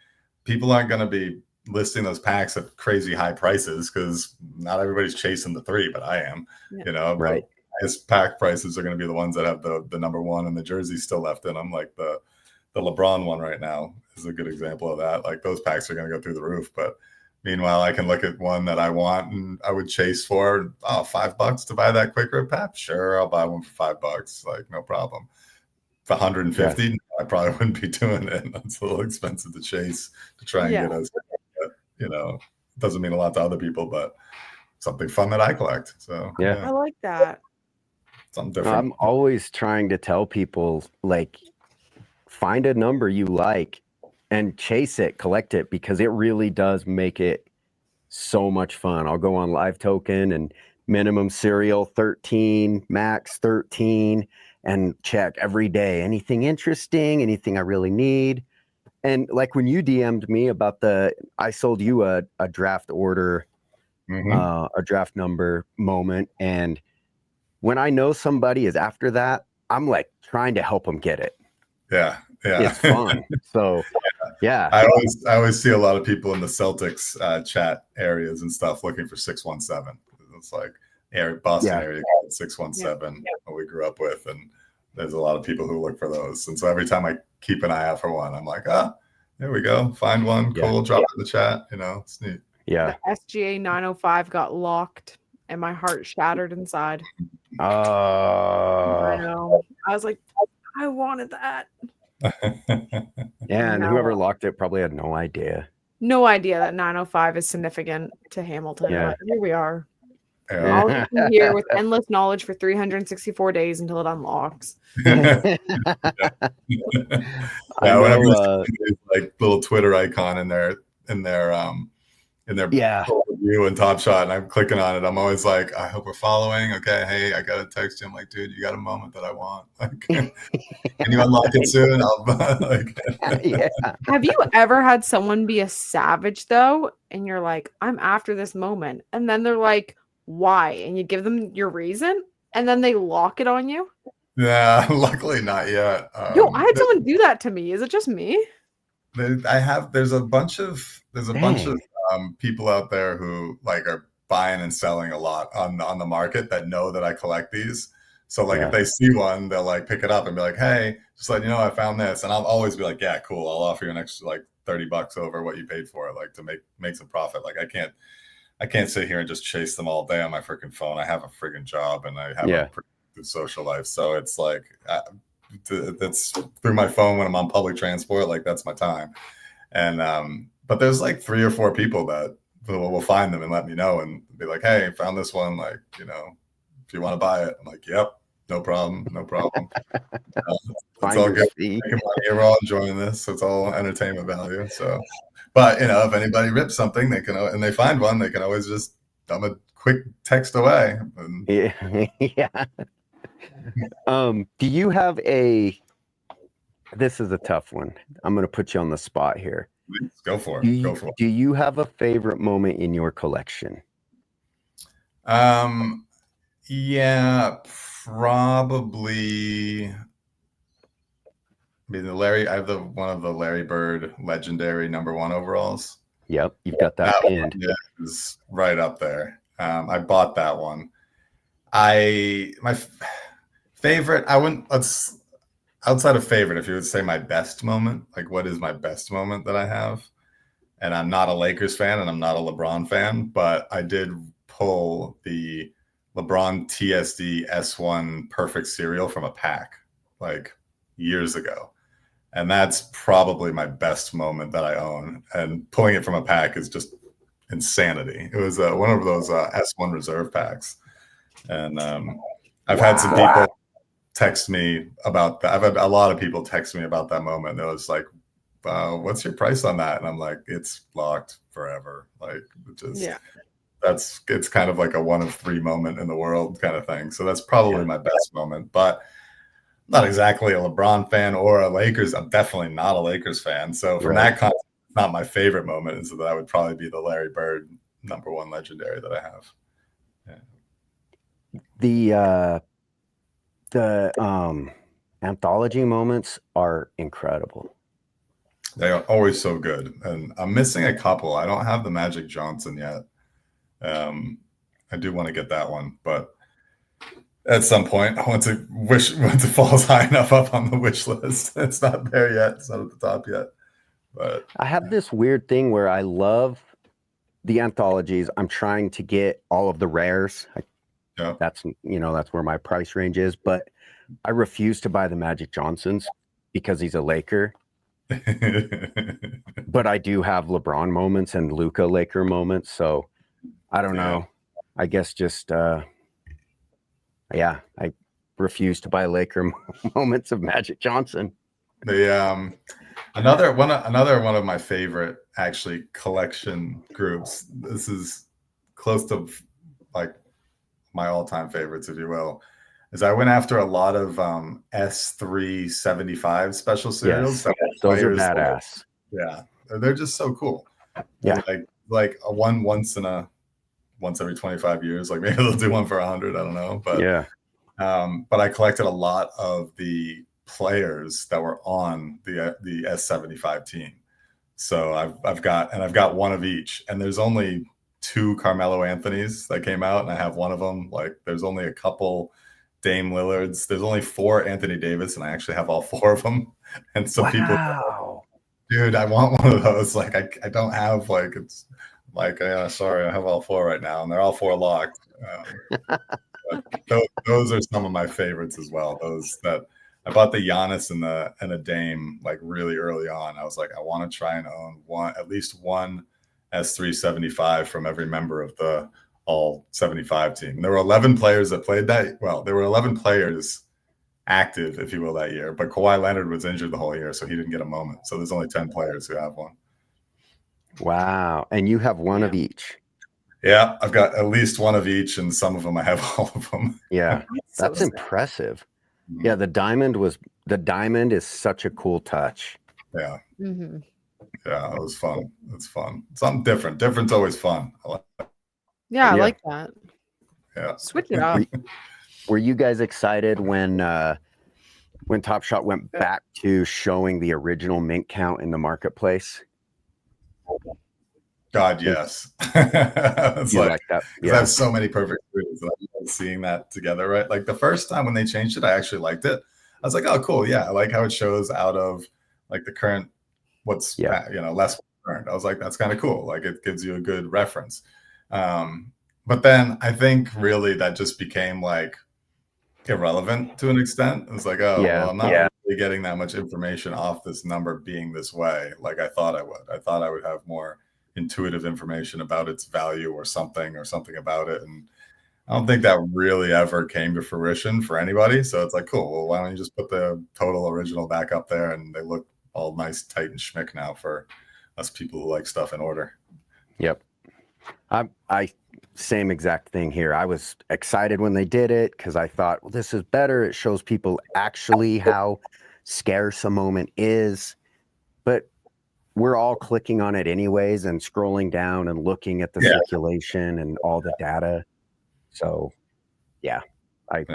S3: people aren't going to be listing those packs at crazy high prices because not everybody's chasing the 3, but I am,
S1: right.
S3: His pack prices are going to be the ones that have the number 1 and the jersey still left in them. Like the LeBron one right now is a good example of that. Like those packs are going to go through the roof. But meanwhile, I can look at one that I want and I would chase for $5 to buy that quick rip pack. Sure, I'll buy one for $5. Like no problem. For 150, I probably wouldn't be doing it. It's a little expensive to chase to try and get us. Doesn't mean a lot to other people, but something fun that I collect. So
S2: I like that.
S3: Something different.
S1: I'm always trying to tell people, like, find a number you like and chase it, collect it, because it really does make it so much fun. I'll go on Live Token and minimum serial 13, max 13, and check every day. Anything interesting, anything I really need. And like when you DM'd me about I sold you a draft order, a draft number moment. And when I know somebody is after that, I'm like trying to help them get it.
S3: Yeah.
S1: It's fun. So
S3: I always see a lot of people in the Celtics chat areas and stuff looking for 617. It's like Boston area 617 what we grew up with. And there's a lot of people who look for those. And so every time I keep an eye out for one, I'm like, there we go. Find one. Cool. Drop it in the chat. It's neat.
S2: Yeah. The SGA 905 got locked and my heart shattered inside.
S1: I
S2: know. I was like, I wanted that.
S1: And whoever locked it probably had no idea.
S2: No idea that 905 is significant to Hamilton.
S1: Yeah.
S2: Here we are.
S3: Yeah.
S2: I'll just be here with endless knowledge for 364 days until it unlocks.
S3: Whenever like little Twitter icon in their review and Top Shot, and I'm clicking on it, I'm always like, I hope we're following. Okay, hey, I got to text you. I'm like, dude, you got a moment that I want. Like, can you unlock it soon?
S2: Have you ever had someone be a savage though, and you're like, I'm after this moment, and then they're like, why? And you give them your reason, and then they lock it on you?
S3: Yeah, luckily not yet.
S2: I had someone do that to me. Is it just me?
S3: There's a bunch of people out there who like are buying and selling a lot on the market that know that I collect these. So like if they see one, they'll like pick it up and be like, hey, just letting you know I found this. And I'll always be like, yeah, cool. I'll offer you an extra like $30 over what you paid for it, like to make some profit. Like I can't sit here and just chase them all day on my freaking phone. I have a freaking job and I have a pretty good social life. So it's like that's through my phone when I'm on public transport. Like that's my time. And but there's like 3 or 4 people that will find them and let me know and be like, hey, I found this one. Like, if you want to buy it, I'm like, yep, no problem. It's all good. We're all enjoying this. So it's all entertainment value. So. But if anybody rips something, they can, and they find one, they can always just dump a quick text away.
S1: Do you have this is a tough one. I'm going to put you on the spot here.
S3: Go for it.
S1: Do you have a favorite moment in your collection?
S3: Yeah, probably. I have one of the Larry Bird legendary number 1 overalls.
S1: Yep, you've got that pinned.
S3: Is right up there. I bought that one. My favorite. Outside of favorite, if you would say my best moment, like what is my best moment that I have? And I'm not a Lakers fan and I'm not a LeBron fan, but I did pull the LeBron TSD S1 perfect cereal from a pack like years ago. And that's probably my best moment that I own. And pulling it from a pack is just insanity. It was one of those S1 reserve packs. And I've had some people text me about that. I've had a lot of people text me about that moment. It was like, what's your price on that? And I'm like, it's locked forever. Like, just it's kind of like a 1 of 3 moment in the world kind of thing. So that's probably my best moment, but not exactly a LeBron fan or a Lakers. I'm definitely not a Lakers fan. So from that context, it's not my favorite moment. And so that would probably be the Larry Bird #1 legendary that I have.
S1: Yeah. The anthology moments are incredible.
S3: They are always so good. And I'm missing a couple. I don't have the Magic Johnson yet. I do want to get that one, but at some point, once it falls high enough up on the wish list, it's not there yet. It's not at the top yet. But
S1: I have this weird thing where I love the anthologies. I'm trying to get all of the rares. That's where my price range is, but I refuse to buy the Magic Johnsons because he's a Laker. But I do have LeBron moments and Luka Laker moments, so I don't know. I guess just I refuse to buy Laker moments of Magic Johnson.
S3: Another one of my favorite actually collection groups. This is close to like my all-time favorites, if you will, is I went after a lot of S375 special serials.
S1: Yes, those are badass.
S3: They're just so cool.
S1: Yeah,
S3: like a once every 25 years. Like maybe they'll do one for 100. I don't know, but but I collected a lot of the players that were on the S75 team. So I've got one of each, and there's only 2 Carmelo Anthonys that came out, and I have one of them. Like there's only a couple Dame Lillards. There's only 4 Anthony Davis, and I actually have all 4 of them. And so people, dude, I want one of those. Like I don't have it's like sorry, I have all 4 right now, and they're all 4 locked. Those are some of my favorites as well. Those that I bought the Giannis and a Dame like really early on. I was like, I want to try and own at least one S375 from every member of the all 75 team. And there were 11 players that played that. Well, there were 11 players active, if you will, that year. But Kawhi Leonard was injured the whole year, so he didn't get a moment. So there's only 10 players who have one.
S1: Wow. And you have one of each.
S3: Yeah, I've got at least one of each, and some of them I have all of them.
S1: Yeah, that's impressive. Mm-hmm. Yeah, the diamond is such a cool touch.
S3: Yeah. Mm-hmm. Yeah, it was fun. It's fun. Something different. Different's always fun.
S2: I like that.
S3: Yeah.
S2: Switch it up.
S1: Were you guys excited when Top Shot went back to showing the original mint count in the marketplace?
S3: God, yes. It's like that. Yeah. I have so many perfect videos, and I'm seeing that together, right? Like the first time when they changed it, I actually liked it. I was like, oh, cool. Yeah. I like how it shows out of like the current, what's, less current. I was like, that's kind of cool. Like it gives you a good reference. But then I think really that just became like irrelevant to an extent. It's like, oh, well, I'm not really getting that much information off this number being this way. Like I thought I would. I thought I would have more intuitive information about its value or something about it. And I don't think that really ever came to fruition for anybody. So it's like, cool. Well, why don't you just put the total original back up there, and they look all nice, tight, and schmick now for us people who like stuff in order.
S1: Yep. I same exact thing here. I was excited when they did it because I thought, well, this is better. It shows people actually how scarce a moment is. But we're all clicking on it anyways and scrolling down and looking at the circulation and all the data. So I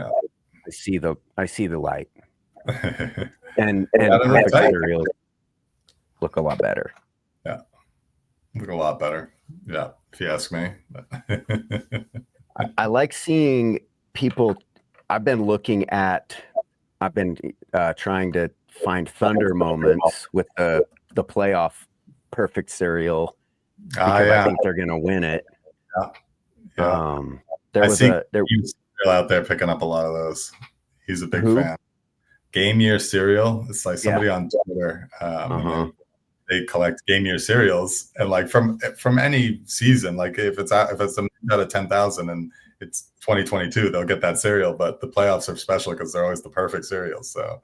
S1: see the light. and perfect cereals look a lot better.
S3: Yeah. Look a lot better. Yeah, if you ask me.
S1: I like seeing people. I've been trying to find Thunder moments with the playoff perfect cereal because I think they're going to win it. There was
S3: out there picking up a lot of those. He's a big fan. Game Year Cereal. It's like somebody on Twitter. They collect game year cereals, and like from any season, like if it's out of 10,000 and it's 2022, they'll get that cereal. But the playoffs are special because they're always the perfect cereals. So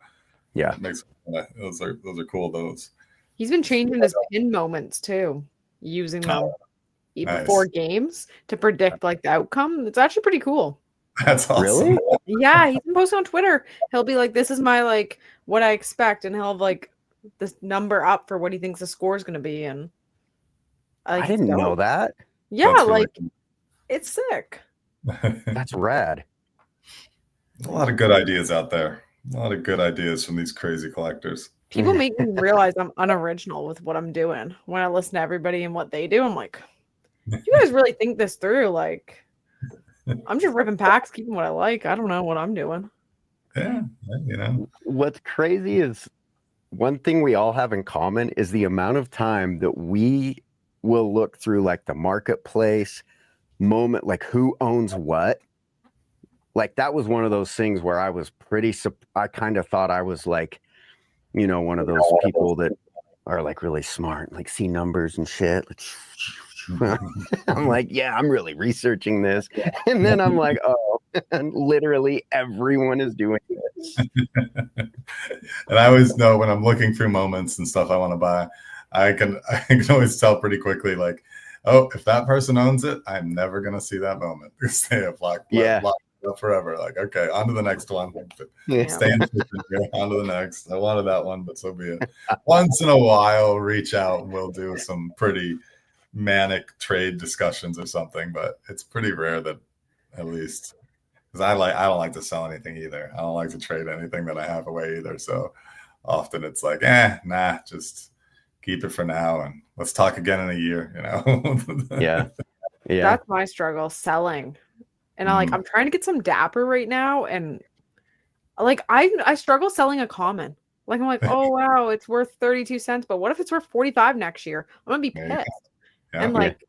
S1: yeah,
S3: those are cool. Those
S2: he's been changing his pin moments too, using them. before games to predict like the outcome. It's actually pretty cool.
S3: That's awesome.
S1: Really?
S2: Yeah, he's been posting on Twitter. He'll be like, "This is my like what I expect," and he'll have like this number up for what he thinks the score is going to be. And
S1: I didn't know that.
S2: Yeah,
S3: That's really
S2: like it's sick.
S1: That's rad.
S3: A lot of good ideas out there. A lot of good ideas from these crazy collectors.
S2: People make me realize I'm unoriginal with what I'm doing. When I listen to everybody and what they do, I'm like, you guys really think this through? Like, I'm just ripping packs, keeping what I like. I don't know what I'm doing.
S3: Yeah, you know.
S1: What's crazy is one thing we all have in common is the amount of time that we will look through like the marketplace moment, like who owns what. Like that was one of those things where I was I kind of thought I was like, you know, one of those people that are like really smart, like see numbers and shit. Like, I'm like, yeah, I'm really researching this. And then I'm like, oh, and literally everyone is doing this.
S3: And I always know when I'm looking through moments and stuff I want to buy, I can always tell pretty quickly, like, oh, if that person owns it, I'm never gonna see that moment. They have locked up forever. Like, okay, on to the next one.
S1: Yeah.
S3: Stay in here, on to the next. I wanted that one, but so be it. Once in a while, reach out and we'll do some pretty manic trade discussions or something, but it's pretty rare that, at least, because I don't like to sell anything either. I don't like to trade anything that I have away either. So often it's like, nah, just keep it for now and let's talk again in a year, you know?
S1: Yeah.
S2: That's my struggle, selling. And I'm trying to get some Dapper right now, and like I struggle selling a common. Like I'm like, oh wow, it's worth 32 cents, but what if it's worth 45 next year? I'm gonna be pissed.
S3: Yeah.
S2: And like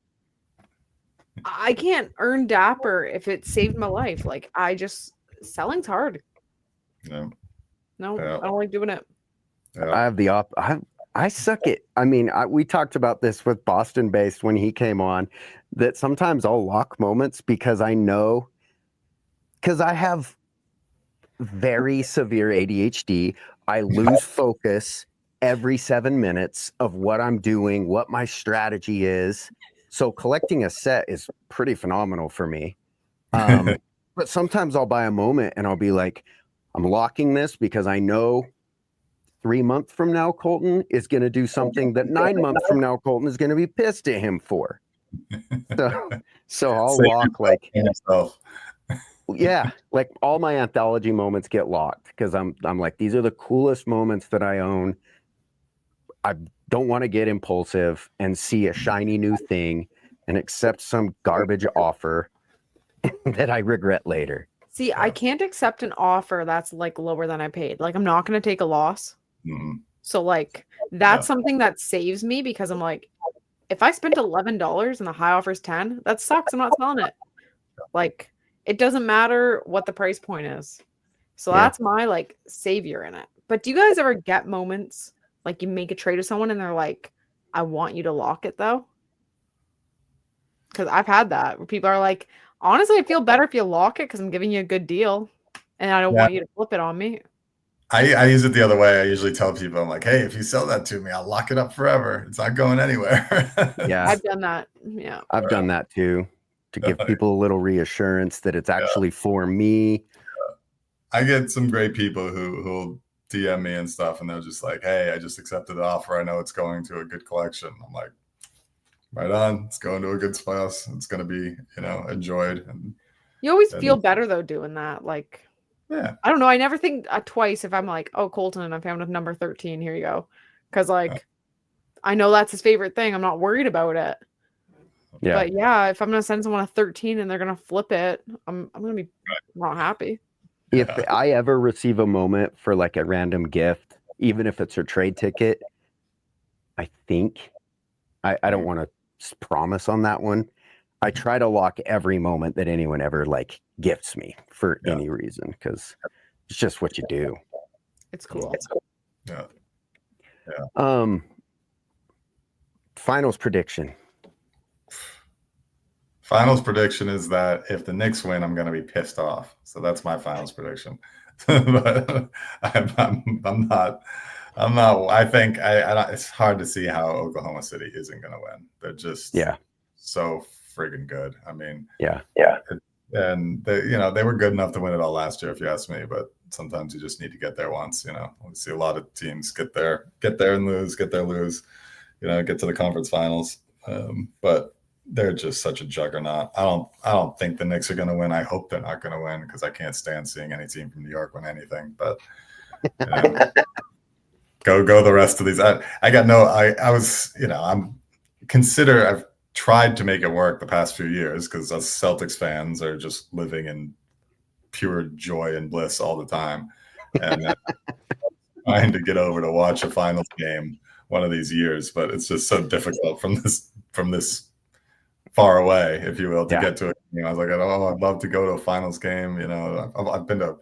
S2: I can't earn Dapper if it saved my life. Like selling's hard.
S3: Yeah.
S2: No, I don't like doing it.
S3: Yeah.
S1: I have I suck it. I mean, we talked about this with Boston based when he came on, that sometimes I'll lock moments because I have very severe ADHD. I lose focus every 7 minutes of what I'm doing, what my strategy is. So collecting a set is pretty phenomenal for me. But sometimes I'll buy a moment and I'll be like, I'm locking this because I know 3 months from now, Coultin is going to do something that 9 months from now, Coultin is going to be pissed at him for. So I'll lock like, yeah, like all my anthology moments get locked because I'm like, these are the coolest moments that I own. I don't want to get impulsive and see a shiny new thing and accept some garbage offer that I regret later.
S2: See, I can't accept an offer that's like lower than I paid. Like I'm not going to take a loss.
S3: Mm-hmm.
S2: So like that's something that saves me because I'm like, if I spent $11 and the high offer is 10, that sucks. I'm not selling it. Like it doesn't matter what the price point is. So that's my like savior in it. But do you guys ever get moments like you make a trade with someone and they're like, I want you to lock it though? Because I've had that where people are like, honestly, I feel better if you lock it because I'm giving you a good deal and I don't want you to flip it on me.
S3: I use it the other way. I usually tell people, I'm like, hey, if you sell that to me, I'll lock it up forever. It's not going anywhere.
S1: Yeah.
S2: I've done that. Yeah.
S1: I've done that too, to give people a little reassurance that it's actually for me.
S3: I get some great people who'll DM me and stuff, and they're just like, hey, I just accepted the offer. I know it's going to a good collection. I'm like, right on. It's going to a good spouse. It's going to be, enjoyed. And
S2: you always feel better though doing that. Like,
S3: yeah,
S2: I don't know. I never think twice if I'm like, oh, Coultin, I found with number 13. Here you go. Because like, I know that's his favorite thing. I'm not worried about it.
S1: Yeah.
S2: But yeah, if I'm gonna send someone a 13 and they're gonna flip it, I'm gonna be not happy.
S1: If I ever receive a moment for like a random gift, even if it's a trade ticket, I think I don't want to promise on that one. I try to lock every moment that anyone ever like gifts me for any reason because it's just what you do.
S2: It's cool.
S3: Yeah.
S1: Finals prediction.
S3: Finals prediction is that if the Knicks win, I'm going to be pissed off. So that's my finals prediction. But I'm not. I think it's hard to see how Oklahoma City isn't going to win. They're just so friggin' good. I mean,
S1: yeah.
S3: And they were good enough to win it all last year, if you ask me. But sometimes you just need to get there once. We see a lot of teams get there and lose, get there, lose. Get to the conference finals. But they're just such a juggernaut. I don't think the Knicks are going to win. I hope they're not going to win because I can't stand seeing any team from New York win anything. But go the rest of these. I've tried to make it work the past few years because us Celtics fans are just living in pure joy and bliss all the time, and trying to get over to watch a finals game one of these years, but it's just so difficult from this far away, if you will, to get to it. I was like, I'd love to go to a finals game. I've been to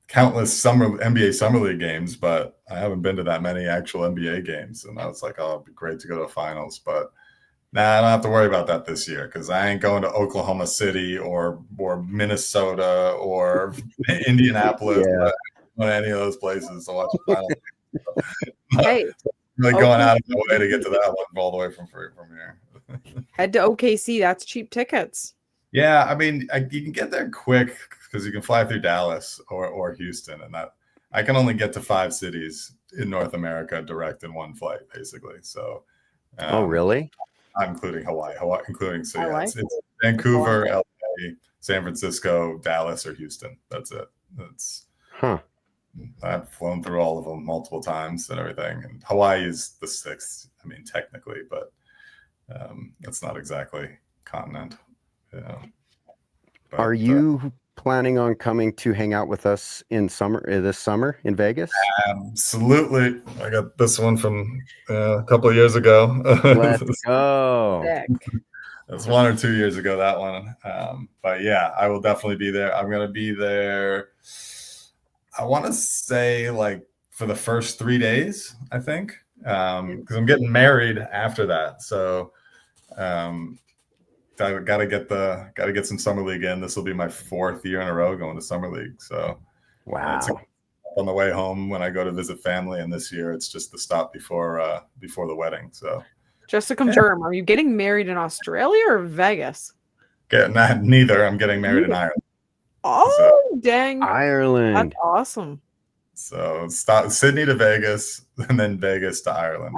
S3: countless NBA Summer League games, but I haven't been to that many actual NBA games. And I was like, it'd be great to go to a finals, but I don't have to worry about that this year because I ain't going to Oklahoma City or Minnesota or Indianapolis or any of those places to watch a finals.
S2: Hey,
S3: really going out of my way to get to that one all the way from here.
S2: Head to OKC. That's cheap tickets.
S3: Yeah, I mean, you can get there quick because you can fly through Dallas or Houston, and that I can only get to 5 cities in North America direct in one flight, basically. So,
S1: oh, really?
S3: Including Hawaii, it's Vancouver, LA, San Francisco, Dallas, or Houston. That's it. I've flown through all of them multiple times and everything. And Hawaii is the 6th. I mean, technically, but it's not exactly continent. Yeah. But,
S1: are you planning on coming to hang out with us this summer in Vegas?
S3: Absolutely. I got this one from a couple of years ago.
S1: Let's go.
S3: It's 1 or 2 years ago, that one. But yeah, I will definitely be there. I'm going to be there, I want to say like for the first 3 days, I think, because I'm getting married after that. So I gotta get some summer league in. This will be my 4th year in a row going to summer league. So
S1: wow.
S3: It's on the way home when I go to visit family, and this year it's just the stop before the wedding. So
S2: just to confirm, are you getting married in Australia or Vegas?
S3: Neither. I'm getting married in Ireland.
S2: Oh, dang.
S1: Ireland.
S2: That's awesome.
S3: So stop Sydney to Vegas and then Vegas to Ireland.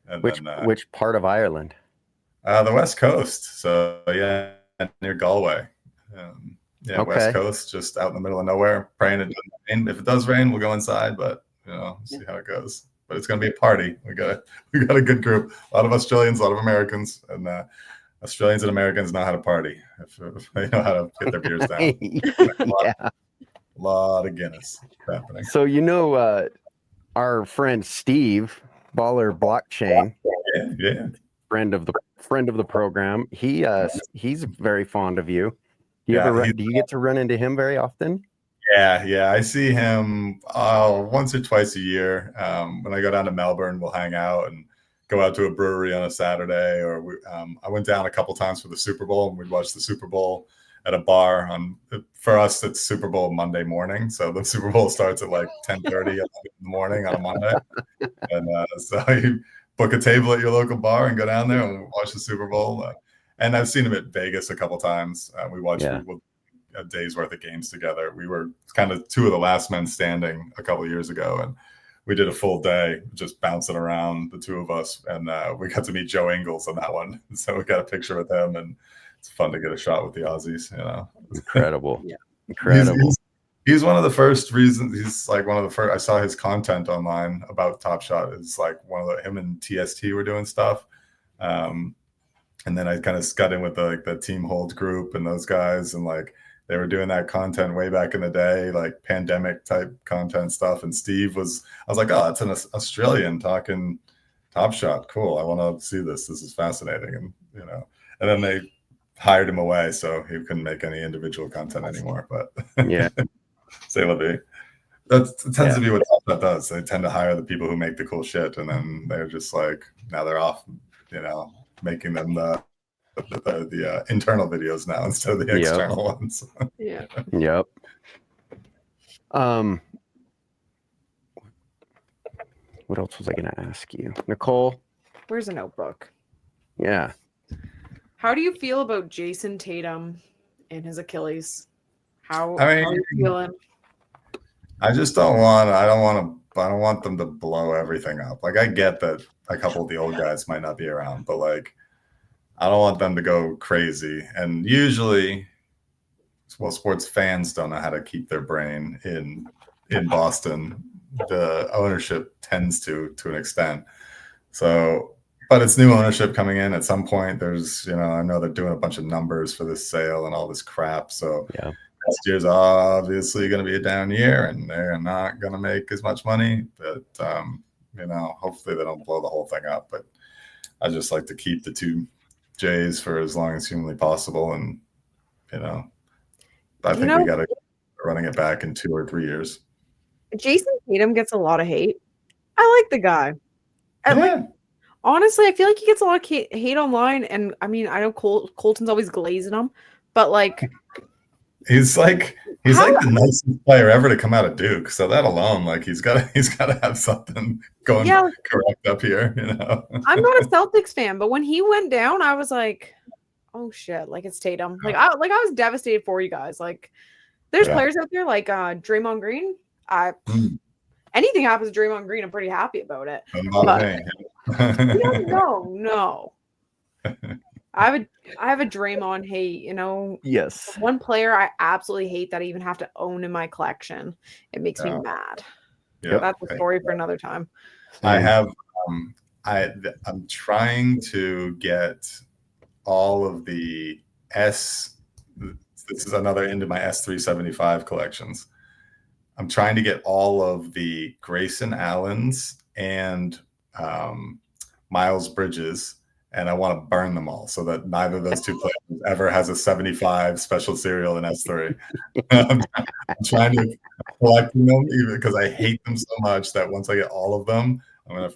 S3: And
S1: which part of Ireland?
S3: The West Coast. So yeah, near Galway.
S1: Okay.
S3: West Coast, just out in the middle of nowhere. Praying it doesn't rain. If it does rain, we'll go inside, but see how it goes. But it's gonna be a party. We got a good group. A lot of Australians, a lot of Americans, and Australians and Americans know how to party if they know how to get their beers down. A lot of Guinness happening.
S1: So our friend Steve, Baller Blockchain, friend of the program. He's very fond of you. Do you get to run into him very often?
S3: Yeah. I see him once or twice a year. When I go down to Melbourne, we'll hang out and go out to a brewery on a Saturday. Or I went down a couple times for the Super Bowl, and we'd watch the Super Bowl at a bar. For us, it's Super Bowl Monday morning, so the Super Bowl starts at like 10:30 in the morning on a Monday, and so you book a table at your local bar and go down there and watch the Super Bowl. And I've seen him at Vegas a couple times. We watched a day's worth of games together. We were kind of 2 of the last men standing a couple of years ago, and we did a full day just bouncing around, the 2 of us, and we got to meet Joe Ingles on that one. So we got a picture with him, and it's fun to get a shot with the Aussies.
S1: Incredible. Incredible.
S3: He's one of the first reasons. He's like one of the first. I saw his content online about Top Shot. Is like him and TST were doing stuff. And then I kind of got in with the Team Hold group and those guys, and like they were doing that content way back in the day, like pandemic type content stuff. And Steve I was like, oh, that's an Australian talking Top Shot. Cool. I want to see this. This is fascinating. And and then they hired him away, so he couldn't make any individual content anymore. But
S1: yeah,
S3: say la vie. That tends to be what Top Shot does. They tend to hire the people who make the cool shit, and then they're just like, now they're off, making them the internal videos now instead of the external ones.
S2: Yeah.
S1: Yep. What else was I going to ask you, Nicole?
S2: Where's a notebook?
S1: Yeah.
S2: How do you feel about Jason Tatum and his Achilles? How
S3: I
S2: are you
S3: mean,
S2: feeling?
S3: I just don't want. I don't want them to blow everything up. Like I get that a couple of the old guys might not be around, but like I don't want them to go crazy. And usually, well, sports fans don't know how to keep their brain in Boston. The ownership tends to an extent. So, but it's new ownership coming in at some point. There's, I know they're doing a bunch of numbers for this sale and all this crap. So
S1: Yeah.
S3: next year's obviously going to be a down year, and they're not going to make as much money. But hopefully they don't blow the whole thing up. But I just like to keep the two Jays for as long as humanly possible, and I think we got to running it back in 2 or 3 years.
S2: Jason Tatum gets a lot of hate. I like the guy.
S3: Yeah.
S2: Honestly, I feel like he gets a lot of hate online, and I mean, I know Coultin's always glazing him, but like,
S3: he's like the nicest player ever to come out of Duke. So that alone, like, he's got to have something going correct up here.
S2: I'm not a Celtics fan, but when he went down, I was like, oh shit, like it's Tatum. Like I was devastated for you guys. Like, there's players out there like Draymond Green. Anything happens to Draymond Green, I'm pretty happy about it. But, no. I have a Draymond hate,
S1: Yes.
S2: One player I absolutely hate that I even have to own in my collection. It makes me mad.
S3: Yep.
S2: That's a story for another time.
S3: I have I'm trying to get all of the this is another into my S375 collections. I'm trying to get all of the Grayson Allens and Miles Bridges, and I want to burn them all so that neither of those two players ever has a 75 special serial in S3. I'm trying to collect them even because I hate them so much that once I get all of them, I'm gonna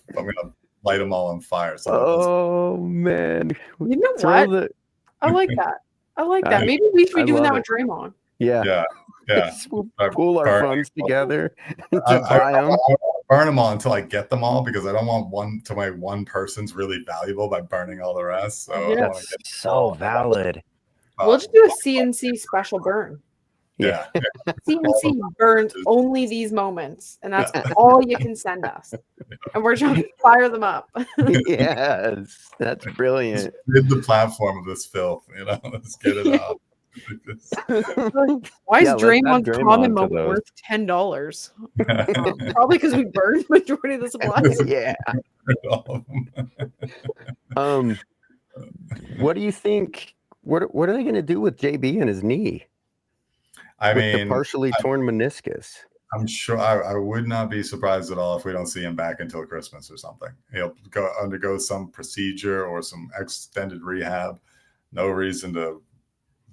S3: light them all on fire. So
S1: man,
S2: you know what? I like that. I like that. Maybe we should be doing that with Draymond.
S3: Yeah.
S1: We'll pool our funds together to buy them.
S3: I burn them all until I get them all because I don't want one person's really valuable by burning all the rest. So
S1: that's so valid.
S2: We'll just do a C&C special burn.
S3: Yeah.
S2: C&C burns only these moments, and that's all you can send us. And we're trying to fire them up.
S1: Yes, that's brilliant.
S3: Rid the platform of this filth, let's get it out.
S2: Why is Draymond's common moment worth $10? Probably because we burned the majority of the supplies.
S1: Yeah. What do you think? What are they going to do with JB and his knee? The partially torn meniscus.
S3: I'm sure I would not be surprised at all if we don't see him back until Christmas or something. He'll undergo some procedure or some extended rehab. No reason to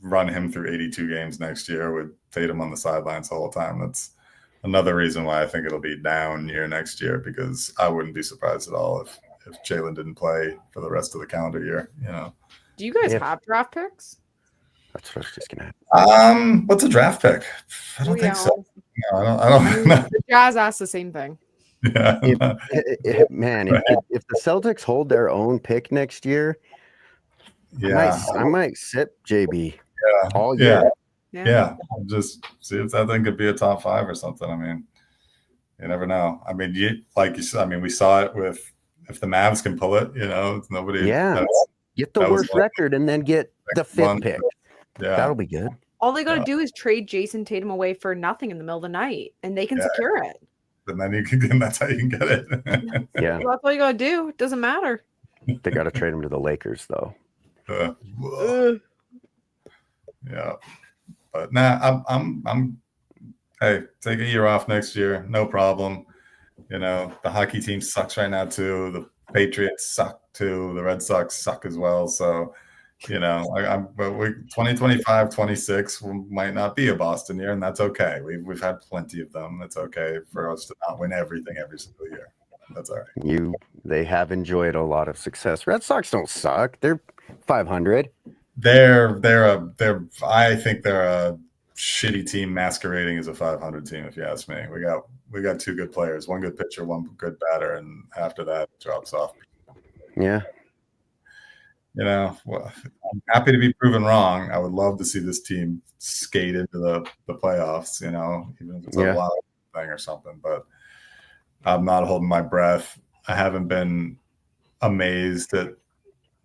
S3: run him through 82 games next year with Tatum on the sidelines the whole time. That's another reason why I think it'll be down year next year, because I wouldn't be surprised at all if Jalen didn't play for the rest of the calendar year.
S2: Do you guys have draft picks?
S1: That's what I was just gonna
S3: ask. What's a draft pick? I don't think so. No, I don't know.
S2: The Jazz asked the same thing.
S3: Yeah.
S1: if the Celtics hold their own pick next year, I might sit JB all year.
S3: Yeah. Just see if that thing could be a top 5 or something. I mean, you never know. I mean, like you said, we saw it with if the Mavs can pull it, nobody.
S1: Yeah. Get the worst record and then get the 5th pick.
S3: Yeah.
S1: That'll be good.
S2: All they got to do is trade Jason Tatum away for nothing in the middle of the night, and they can secure it.
S3: And then that's how you can get it.
S1: Yeah.
S2: Well, that's all you got to do. It doesn't matter.
S1: They got to trade him to the Lakers, though.
S3: Yeah. But I'm hey, take a year off next year, no problem. The hockey team sucks right now too. The Patriots suck too. The Red Sox suck as well. So, but 2025, 26 might not be a Boston year, and that's okay. We've had plenty of them. It's okay for us to not win everything every single year. That's all right.
S1: They have enjoyed a lot of success. Red Sox don't suck. They're 500. I think they're a shitty team masquerading as a 500 team, if you ask me. We got 2 good players, one good pitcher, one good batter, and after that it drops off. Yeah.
S3: Well, I'm happy to be proven wrong. I would love to see this team skate into the playoffs, even if it's a wild thing or something. But I'm not holding my breath. I haven't been amazed at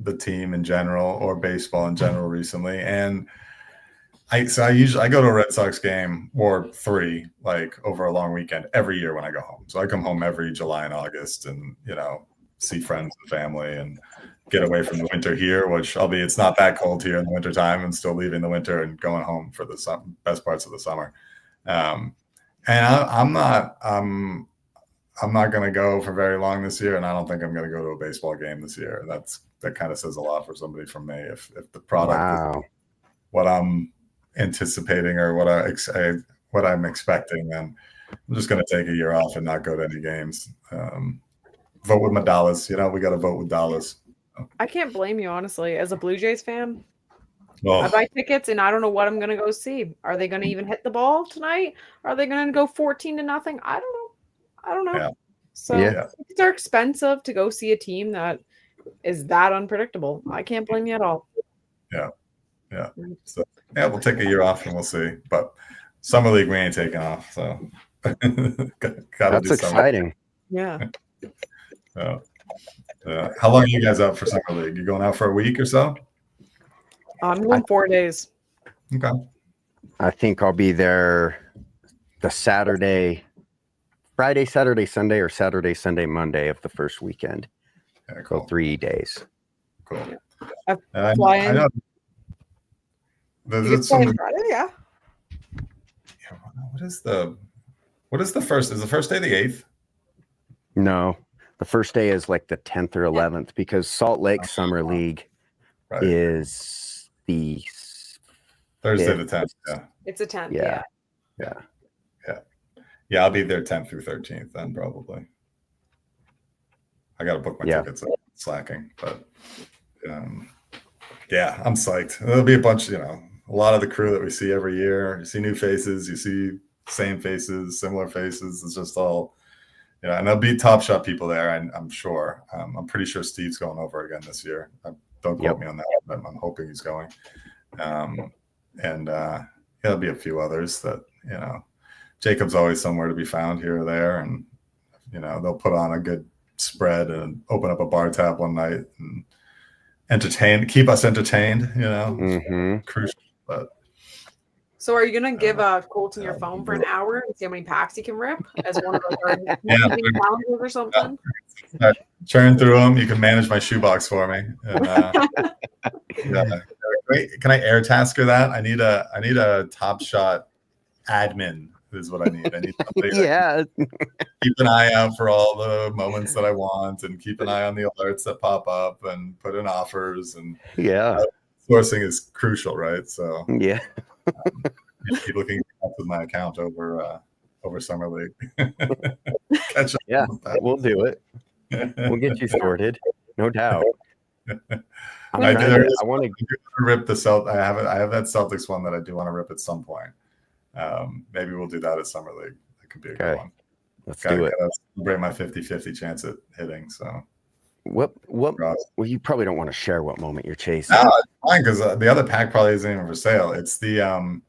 S3: the team in general or baseball in general recently. And I usually go to a Red Sox game or 3 like over a long weekend every year when I go home. So I come home every July and August and, see friends and family and get away from the winter here, which albeit it's not that cold here in the wintertime and still leaving the winter and going home for the best parts of the summer. And I'm not going to go for very long this year. And I don't think I'm going to go to a baseball game this year. That kind of says a lot for somebody from me. If the product is what I'm anticipating or what I'm expecting, then I'm just going to take a year off and not go to any games. Vote with my dollars. We got to vote with dollars.
S2: I can't blame you, honestly. As a Blue Jays fan,
S3: Well,
S2: I buy tickets and I don't know what I'm going to go see. Are they going to even hit the ball tonight? Are they going to go 14-0? I don't know.
S3: Yeah.
S2: So tickets are expensive to go see a team that is that unpredictable. I can't blame you at all.
S3: Yeah. So we'll take a year off and we'll see. But Summer League, we ain't taking off. So
S1: that's exciting.
S2: Yeah.
S3: How long are you guys out for Summer League? You going out for a week or so?
S2: I'm going 4 days.
S3: Okay.
S1: I think I'll be there the Friday, Saturday, Sunday, or Saturday, Sunday, Monday of the first weekend.
S3: Yeah, cool.
S1: So 3 days.
S3: Cool.
S2: I fly in.
S3: I know.
S2: Friday, yeah.
S3: What is the first? Is the first day the 8th?
S1: No, the first day is like the 10th or 11th because Salt Lake Summer League is the
S3: Thursday the 10th. Yeah,
S2: it's a 10th.
S3: Yeah. I'll be there 10th through 13th then probably. I got to book my tickets. I'm slacking, but I'm psyched. There'll be a bunch. A lot of the crew that we see every year. You see new faces. You see same faces, similar faces. It's just all. And there'll be Top Shot people there, I'm sure. I'm pretty sure Steve's going over again this year. Don't quote me on that, but I'm hoping he's going. There'll be a few others that, Jacob's always somewhere to be found here or there. And, they'll put on a good spread and open up a bar tab one night and keep us entertained, crucial. But
S2: so are you going to give Coultin your phone for an hour and see how many packs he can rip as one of those challenges or something?
S3: Churn through them. You can manage my shoebox for me. And, can I air tasker that? I need a Top Shot admin is what I need. I need somebody keep an eye out for all the moments that I want and keep an eye on the alerts that pop up and put in offers and sourcing is crucial, right? So people can get up with my account over Summer League. Catch up.
S1: Yeah, we'll do it. We'll get you sorted, no doubt.
S3: I want to rip the Celtics. I have that Celtics one that I do want to rip at some point. Maybe we'll do that at Summer League. That could be a good one.
S1: Let's do it.
S3: Celebrate my 50-50 chance at hitting. So,
S1: well, you probably don't want to share what moment you're chasing.
S3: No, it's fine because the other pack probably isn't even for sale. It's the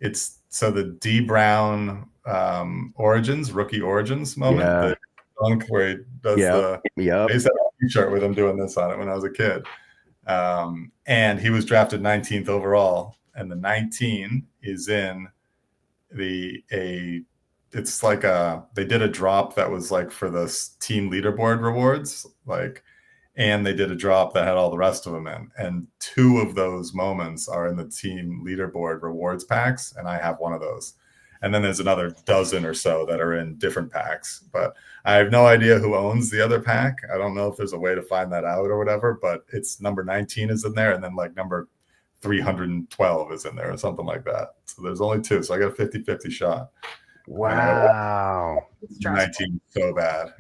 S3: the D Brown rookie origins moment. The dunk where he does the base t-shirt with him doing this on it when I was a kid. And he was drafted 19th overall, and the 19 is in it's like they did a drop that was like for the team leaderboard rewards, and they did a drop that had all the rest of them in, and 2 of those moments are in the team leaderboard rewards packs, and I have one of those. And then there's another dozen or so that are in different packs, but I have no idea who owns the other pack. I don't know if there's a way to find that out or whatever, but it's number 19 is in there. And then number 312 is in there or something like that. So there's only 2. So I got a 50-50 shot.
S1: Wow.
S3: 19 so bad.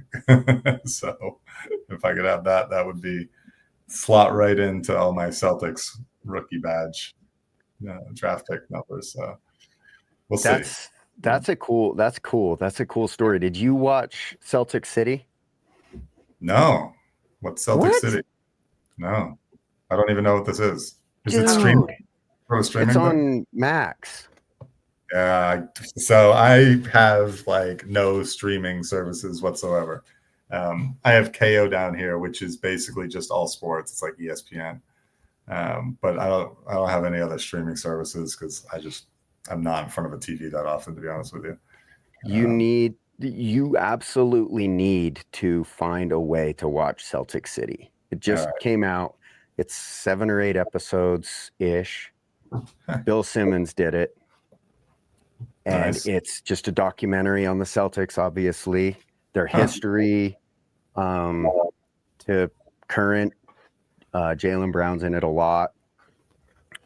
S3: So if I could have that would be slot right into all my Celtics rookie badge draft pick numbers. So we'll see.
S1: That's cool. That's a cool story. Did you watch Celtic City?
S3: No. What's Celtic City? No. I don't even know what this is. Is
S1: Dude,
S3: it streaming? Pro streaming?
S1: It's
S3: thing?
S1: on Max.
S3: Yeah. So I have like no streaming services whatsoever. I have KO down here, which is basically just all sports. It's like ESPN. But I don't have any other streaming services because I'm not in front of a TV that often, to be honest with you.
S1: You absolutely need to find a way to watch Celtic City. It just came out. It's 7 or 8 episodes ish. Bill Simmons did it. And it's just a documentary on the Celtics, obviously, their history to current. Jaylen Brown's in it a lot.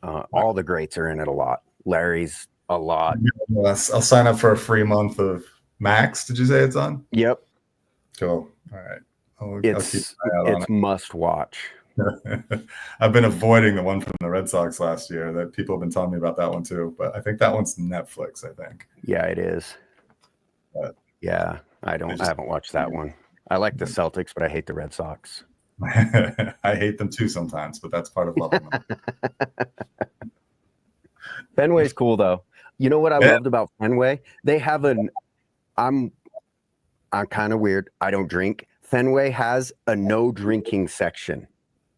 S1: All the greats are in it a lot. Larry's a lot.
S3: I'll sign up for a free month of Max. Did you say it's on?
S1: Yep.
S3: Cool. All right.
S1: It's must watch.
S3: I've been avoiding the one from the Red Sox last year. That people have been telling me about that one too, but I think that one's Netflix. I think.
S1: Yeah, it is.
S3: But
S1: yeah, I haven't watched that one. I like the Celtics, but I hate the Red Sox.
S3: I hate them too sometimes, but that's part of loving them.
S1: Fenway's cool though. You know what I loved about Fenway? They have I'm kind of weird. I don't drink. Fenway has a no drinking section.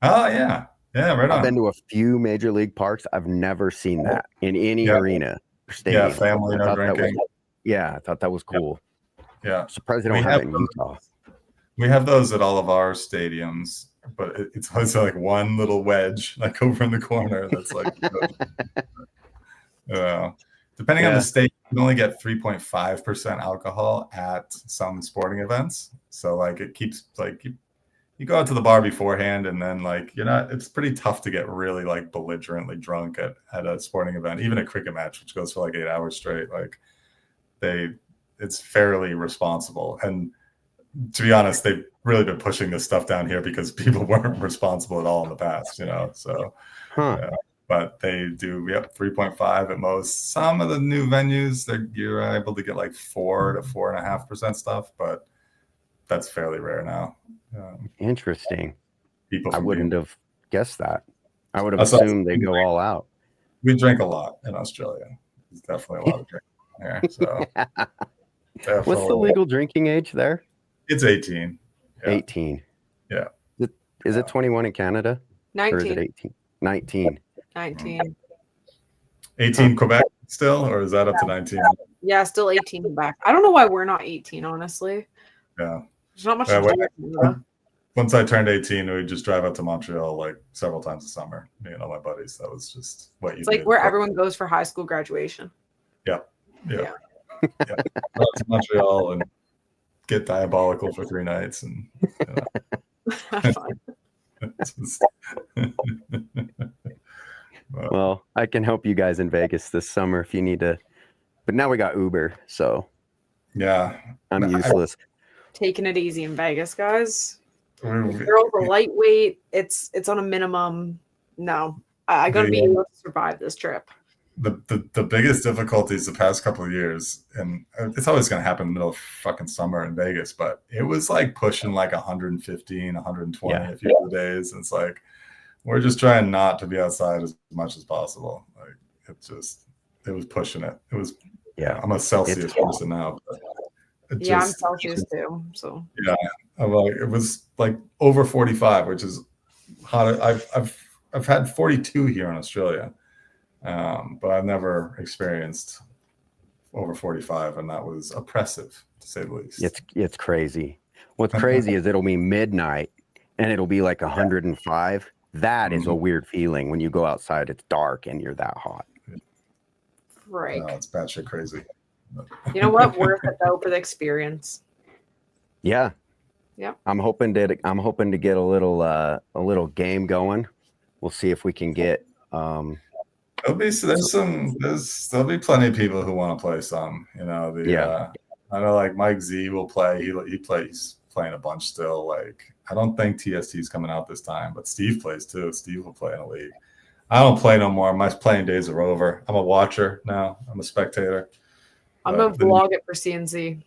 S3: Oh yeah. Yeah, right on.
S1: I've been to a few major league parks. I've never seen that in any arena or stadium.
S3: Yeah, family no drinking.
S1: I thought that was cool.
S3: Yeah.
S1: I'm surprised they don't have it in Utah.
S3: We have those at all of our stadiums, but it's always like one little wedge, like over in the corner. That's like, depending on the state, you can only get 3.5% alcohol at some sporting events. So like it keeps like you go out to the bar beforehand, and then like it's pretty tough to get really like belligerently drunk at a sporting event, even a cricket match, which goes for like 8 hours straight. Like it's fairly responsible. And to be honest, they've really been pushing this stuff down here because people weren't responsible at all in the past, So, but they do, 3.5 at most. Some of the new venues, you're able to get like 4 to 4.5% stuff, but that's fairly rare now.
S1: Interesting.
S3: People
S1: I wouldn't have guessed that. I would have assumed they go all out.
S3: We drink a lot in Australia. There's definitely a lot of drinking there. So,
S1: what's the legal drinking age there?
S3: It's 18.
S1: Yeah. 18.
S3: Yeah.
S1: Is it 21 in Canada?
S2: 19.
S1: Or is it 18? 19.
S2: 19.
S3: 18 Quebec still, or is that up to 19?
S2: Yeah, still 18 Quebec. I don't know why we're not 18, honestly.
S3: Yeah.
S2: There's not much to do.
S3: Once I turned 18, we just drive out to Montreal like several times a summer. Me and all my buddies. That was just what you
S2: It's like where everyone goes for high school graduation.
S3: Yeah. Go out to Montreal and get diabolical for 3 nights and
S1: well, I can help you guys in Vegas this summer if you need to, but now we got Uber, so I'm useless.
S2: Taking it easy in Vegas, guys. Girls are lightweight. It's on a minimum. No, I gotta be able to survive this trip.
S3: The biggest difficulties the past couple of years, and it's always going to happen in the middle of fucking summer in Vegas, but it was like pushing like 115, 120 a few of the days. And it's like, we're just trying not to be outside as much as possible. Like it was pushing it. It was, I'm a Celsius person now. But
S2: I'm Celsius too. So
S3: I'm like, it was like over 45, which is hot. I've had 42 here in Australia. But I've never experienced over 45, and that was oppressive, to say the least.
S1: It's crazy. What's crazy is it'll be midnight, and it'll be like 105. That is a weird feeling when you go outside. It's dark, and you're that hot.
S2: Right.
S3: No, it's batshit crazy.
S2: You know what? Worth it though for the experience.
S1: Yeah.
S2: Yep.
S1: I'm hoping to get a little game going. We'll see if we can get.
S3: There'll be plenty of people who want to play some. I know like Mike Z will play. He's playing a bunch still. Like I don't think TST's coming out this time, but Steve plays too. Steve will play in a league. I don't play no more. My playing days are over. I'm a watcher now. I'm a spectator.
S2: I'm gonna vlog it for C&C.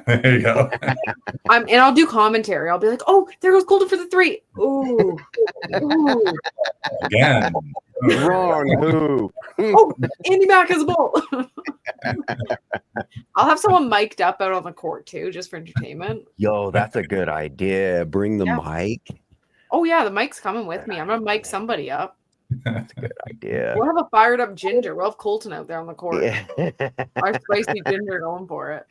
S3: There you go.
S2: And I'll do commentary. I'll be like, "Oh, there goes Coultin for the 3. Ooh, ooh.
S3: Again.
S1: Wrong. Who?
S2: Oh, NBATopShot has a ball." I'll have someone mic'd up out on the court too, just for entertainment.
S1: Yo, that's a good idea. Bring the mic.
S2: Oh yeah, the mic's coming with me. I'm gonna mic somebody up.
S1: That's a good idea.
S2: We'll have a fired up ginger. We'll have Coultin out there on the court.
S1: Yeah.
S2: Our spicy ginger going for it.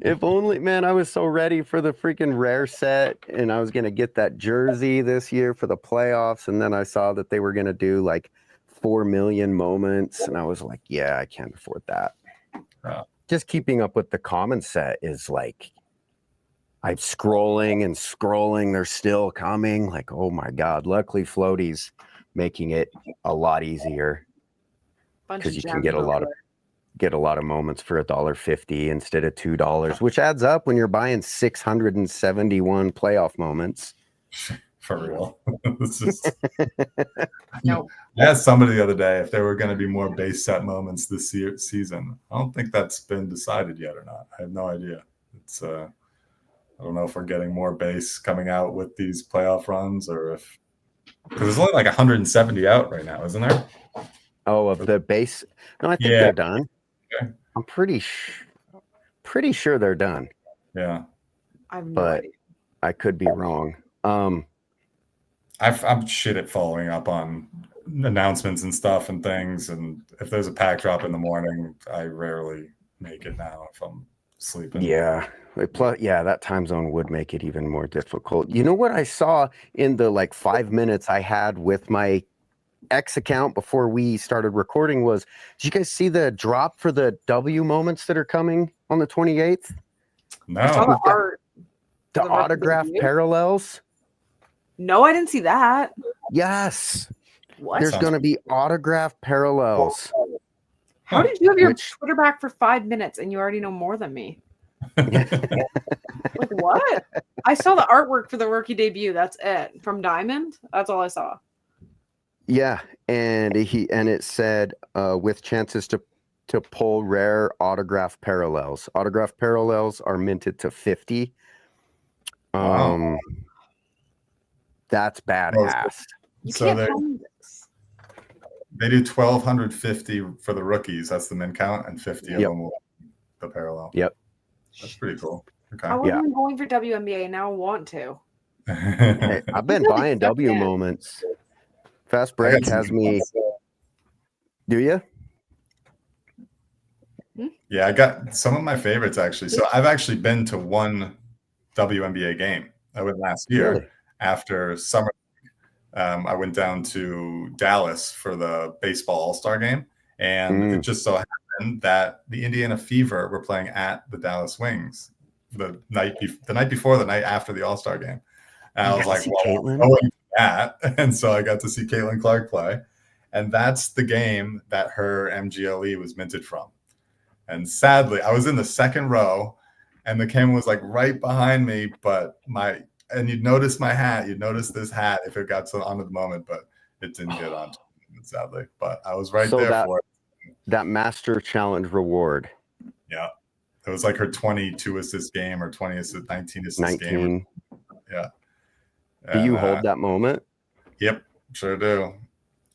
S1: If only, man, I was so ready for the freaking rare set, and I was going to get that jersey this year for the playoffs, and then I saw that they were going to do like 4 million moments, and I was like, yeah, I can't afford that. Just keeping up with the common set is like, I'm scrolling and scrolling. They're still coming. Like, oh my God. Luckily, Floaty's making it a lot easier because you can get a lot of moments for $1.50 instead of $2, which adds up when you're buying 671 playoff moments.
S3: For real. It's just...
S2: Nope.
S3: I asked somebody the other day if there were going to be more base set moments this season. I don't think that's been decided yet or not. I have no idea. It's I don't know if we're getting more base coming out with these playoff runs, or if, because there's only like 170 out right now, isn't there?
S1: Oh, of the base? No, I think they're done.
S3: Okay.
S1: I'm pretty sure they're done.
S3: Yeah.
S1: But I could be wrong. I'm
S3: shit at following up on announcements and stuff and things. And if there's a pack drop in the morning, I rarely make it now if I'm sleeping.
S1: Yeah. Plus, yeah, that time zone would make it even more difficult. You know what I saw in the like 5 minutes I had with my X account before we started recording was, did you guys see the drop for the W moments that are coming on the 28th?
S3: No.
S2: I saw the art.
S1: The autograph parallels?
S2: No, I didn't see that.
S1: Yes.
S2: What?
S1: There's going to be autograph parallels.
S2: How did you have your Twitter back for 5 minutes and you already know more than me? Like what? I saw the artwork for the rookie debut. That's it. From Diamond. That's all I saw.
S1: Yeah, and it said with chances to pull rare autograph parallels. Autograph parallels are minted to 50. That's badass.
S3: So they do 1,250 for the rookies. That's the min count, and 50 of them will the parallel.
S1: Yep.
S3: That's pretty cool. Okay.
S2: I wasn't even going for WNBA, and now I want to.
S1: Hey, I've been buying W moments. Fast Break has me. Do you?
S3: Yeah, I got some of my favorites actually. So I've actually been to one WNBA game. I went last year after summer. I went down to Dallas for the baseball All-Star game, and it just so happened that the Indiana Fever were playing at the Dallas Wings the night before the night after the All-Star game. And I was like, well, I'm going to that. And so I got to see Caitlin Clark play. And that's the game that her MGLE was minted from. And sadly, I was in the second row, and the camera was like right behind me, and you'd notice my hat. You'd notice this hat if it got onto the moment, but it didn't get on, sadly. But I was right there for it.
S1: That Master Challenge reward.
S3: Yeah. It was like her 22 assist game or 19 assist game. Yeah.
S1: Do you hold that moment?
S3: Yep, sure do.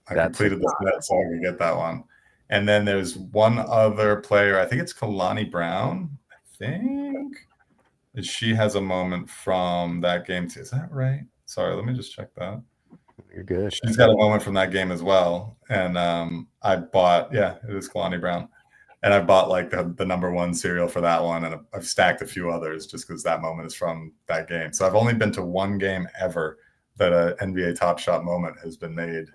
S3: I completed the set so I could get that one. And then there's one other player. I think it's Kalani Brown. I think she has a moment from that game too. Is that right? Sorry, let me just check that.
S1: You're good.
S3: She's got a moment from that game as well. And I bought, it is Kalani Brown. And I bought like the number one cereal for that one. And I've stacked a few others just because that moment is from that game. So I've only been to one game ever that a NBATopShot moment has been made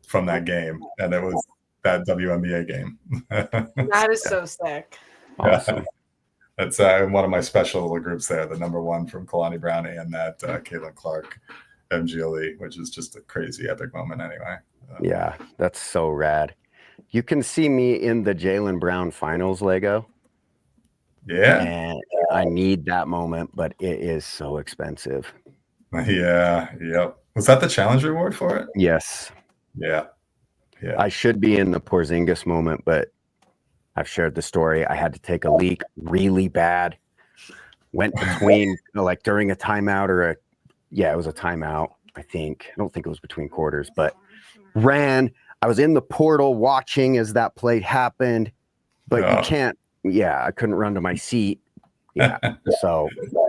S3: from that game. And it was that WNBA game.
S2: That is so sick.
S1: Awesome.
S3: That's one of my special little groups there, the number one from Kalani Brown and that Caitlin Clark MGLE, which is just a crazy epic moment anyway.
S1: Yeah, that's so rad. You can see me in the Jaylen Brown finals Lego.
S3: Yeah.
S1: And I need that moment, but it is so expensive.
S3: Yeah. Yep. Was that the challenge reward for it?
S1: Yes.
S3: Yeah. Yeah.
S1: I should be in the Porzingis moment, but I've shared the story. I had to take a leak really bad went between like during a timeout or it was a timeout, I think. I don't think it was between quarters, but ran. I was in the portal watching as that play happened, but you can't. Yeah, I couldn't run to my seat. Yeah, so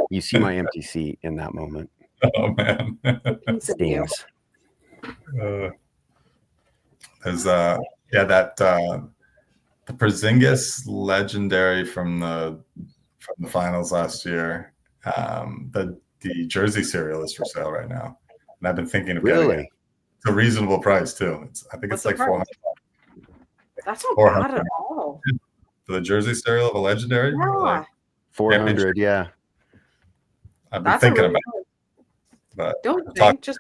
S1: you see my empty seat in that moment.
S3: Oh man,
S1: stings.
S3: There's the Porzingis legendary from the finals last year. The jersey cereal is for sale right now, and I've been thinking of getting it. It's a reasonable price too. I think it's like $400.
S2: That's not bad at all.
S3: For the jersey cereal of a legendary,
S2: yeah.
S1: $400. Yeah,
S3: I've been thinking about it, but
S2: don't think just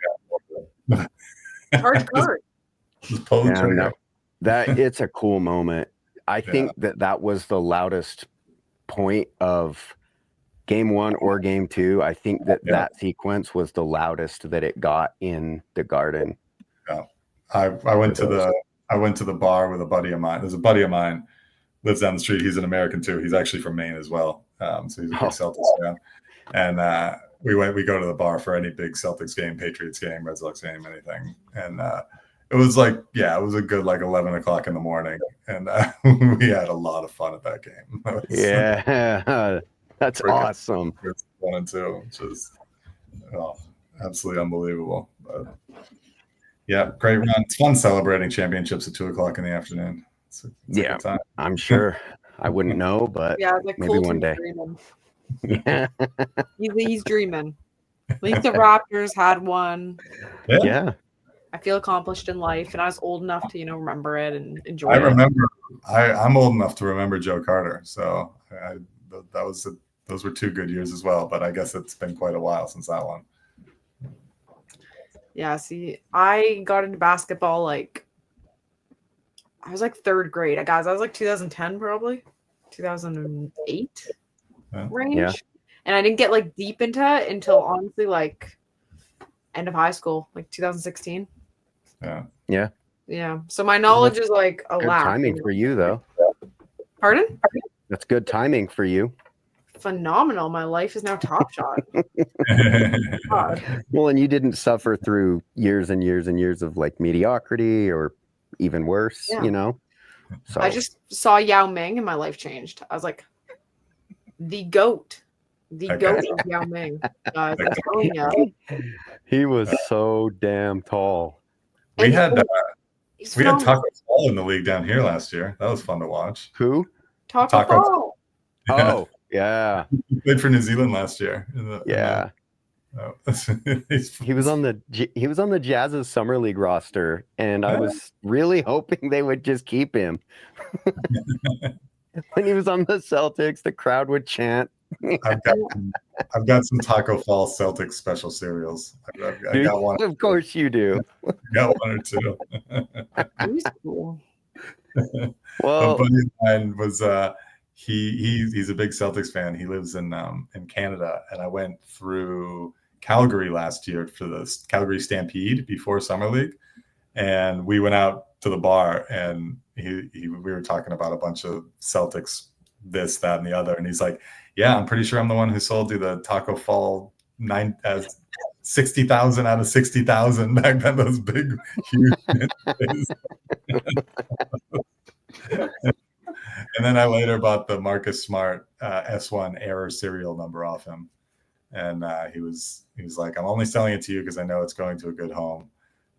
S2: charge card.
S1: It's a cool moment. I think that was the loudest point of game one or game two. I think that sequence was the loudest that it got in the Garden.
S3: Yeah, I went to the bar with a buddy of mine. There's a buddy of mine lives down the street. He's an American too. He's actually from Maine as well. So he's a big Celtics fan. And we go to the bar for any big Celtics game, Patriots game, Red Sox game, anything. And it was it was a good 11 o'clock in the morning, and we had a lot of fun at that game.
S1: That's awesome.
S3: 1 and 2, which is absolutely unbelievable. But yeah, great run. It's fun celebrating championships at 2 o'clock in the afternoon. It's a good time.
S1: I'm sure. I wouldn't know, but maybe one day.
S2: Yeah, he's dreaming. At least the Raptors had one.
S1: Yeah.
S2: I feel accomplished in life, and I was old enough to, remember it and enjoy
S3: it. I'm old enough to remember Joe Carter, so those were 2 good years as well. But I guess it's been quite a while since that one.
S2: Yeah, see, I got into basketball I was 3rd grade. Guys, I was 2010 probably, 2008 range. Yeah. And I didn't get deep into it until honestly end of high school, 2016.
S3: Yeah.
S2: So my knowledge is a
S1: good
S2: lot.
S1: Timing for you though.
S2: Pardon?
S1: That's good timing for you.
S2: Phenomenal. My life is now Top Shot.
S1: Well, and you didn't suffer through years and years and years of mediocrity or even worse, So
S2: I just saw Yao Ming and my life changed. I was the GOAT. The GOAT of Yao Ming. I'm telling you.
S1: He was so damn tall.
S3: We had Taco Fall in the league down here last year. That was fun to watch.
S1: Who?
S2: Taco Fall.
S1: Oh, yeah.
S3: He played for New Zealand last year.
S1: He was on the Jazz's summer league roster, and I was really hoping they would just keep him. When he was on the Celtics, the crowd would chant.
S3: I've got some Taco Fall Celtics special cereals. I got one.
S1: Of course you do.
S3: I got 1 or 2.
S2: He's cool.
S1: Well,
S3: a buddy of mine was he's a big Celtics fan. He lives in Canada, and I went through Calgary last year for the Calgary Stampede before Summer League, and we went out to the bar, and we were talking about a bunch of Celtics, this, that, and the other, and he's like, "Yeah, I'm pretty sure I'm the one who sold you the Taco Fall 60,000 out of 60,000 back then. Those big, huge." And then I later bought the Marcus Smart S1 error serial number off him, and he was like, "I'm only selling it to you because I know it's going to a good home."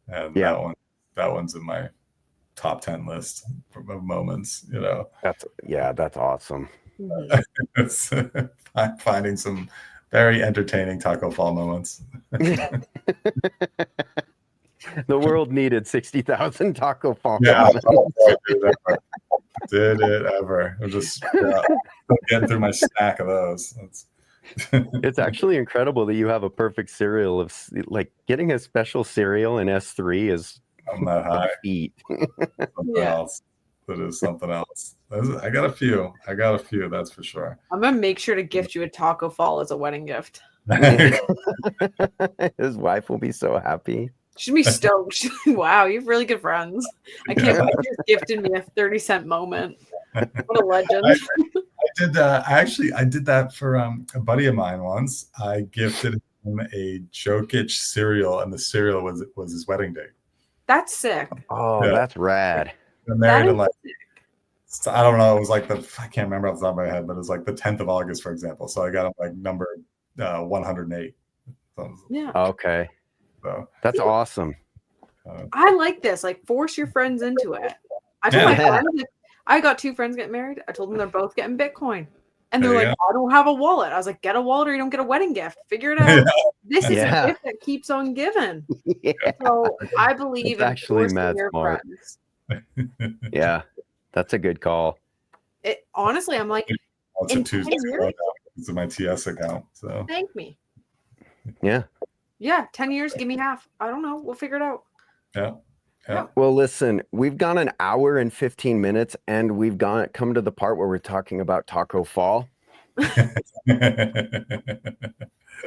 S3: And that one's in my top 10 list of moments.
S1: That's awesome.
S3: It's finding some very entertaining Taco Fall moments.
S1: The world needed 60,000 Taco Fall.
S3: Yeah, did it ever? I'm just getting through my stack of those.
S1: It's actually incredible that you have a perfect cereal of getting a special cereal in S3 is
S3: I'm that high.
S1: Feet.
S3: Something else. That is something else. I got a few. That's for sure.
S2: I'm gonna make sure to gift you a Taco Fall as a wedding gift.
S1: His wife will be so happy.
S2: She'd be stoked. Wow, you have really good friends. I can't believe you just gifted me a 30-cent moment. What a legend.
S3: I I did that for a buddy of mine once. I gifted him a Jokic cereal, and the cereal was his wedding date.
S2: That's sick.
S1: Oh,
S3: Yeah.
S1: that's rad.
S3: They're married
S2: That
S3: in like, I don't know. It was like I can't remember off the top of my head, but it was like the 10th of August, for example. So I got him like number 108.
S2: Yeah.
S1: Okay.
S3: So
S1: That's awesome.
S2: I like this. Like, force your friends into it. I told my friends, I got 2 friends getting married. I told them they're both getting Bitcoin. And they're
S3: There you
S2: like, I don't have a wallet. I was like, get a wallet or you don't get a wedding gift. Figure it out. This is a gift that keeps on giving.
S1: Yeah.
S2: So I believe
S1: It's
S2: in
S1: actually
S2: forcing
S1: mad
S2: your
S1: smart.
S2: friends.
S1: Yeah, that's a good call.
S2: Honestly, I'm like,
S3: it's
S2: in
S3: a Tuesday.
S2: 10 years?
S3: It's my TS account. So
S2: Thank me.
S1: Yeah.
S2: Yeah, 10 years, give me half. I don't know. We'll figure it out.
S3: Yeah.
S1: Well, listen, we've gone an hour and 15 minutes, and we've come to the part where we're talking about Taco Fall.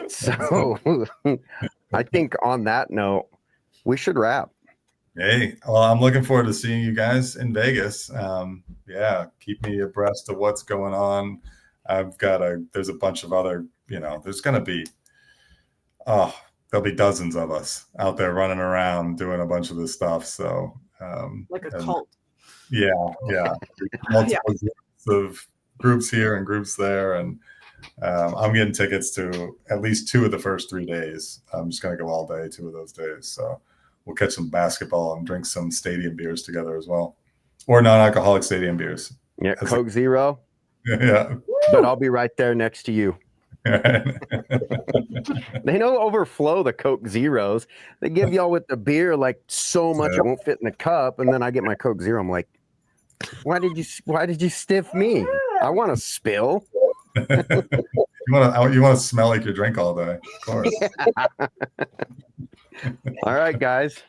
S1: So I think on that note, we should wrap.
S3: Hey, well, I'm looking forward to seeing you guys in Vegas. Keep me abreast of what's going on. There's a bunch of other, there's going to be, there'll be dozens of us out there running around doing a bunch of this stuff. So,
S2: like a cult.
S3: Yeah. Multiple groups here and groups there. And I'm getting tickets to at least 2 of the first 3 days. I'm just going to go all day, 2 of those days. So we'll catch some basketball and drink some stadium beers together as well, or non-alcoholic stadium beers.
S1: Yeah, Coke Zero.
S3: Yeah.
S1: But I'll be right there next to you. They don't overflow the Coke Zeros. They give y'all with the beer like so much it won't fit in the cup, and then I get my Coke Zero. I'm like, why did you stiff me? I want to spill.
S3: You want to smell like you drink all day, of course.
S1: All right, guys.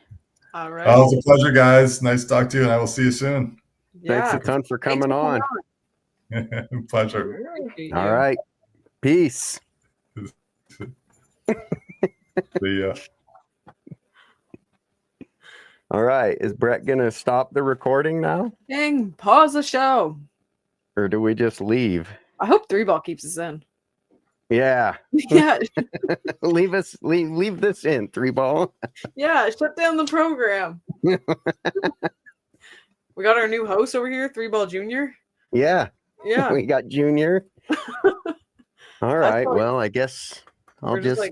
S2: All right.
S3: Oh, it's a pleasure, guys. Nice to talk to you, and I will see you soon.
S1: Thanks a ton for coming on.
S3: Pleasure.
S1: All right. Peace.
S3: See ya.
S1: All right. Is Brett going to stop the recording now?
S2: Dang, pause the show.
S1: Or do we just leave?
S2: I hope 3-ball keeps us in.
S1: Yeah.
S2: Yeah.
S1: leave this in, 3-ball.
S2: Yeah, shut down the program. We got our new host over here, 3-ball Junior.
S1: Yeah.
S2: Yeah.
S1: We got Junior. All right. Well, I guess I'll just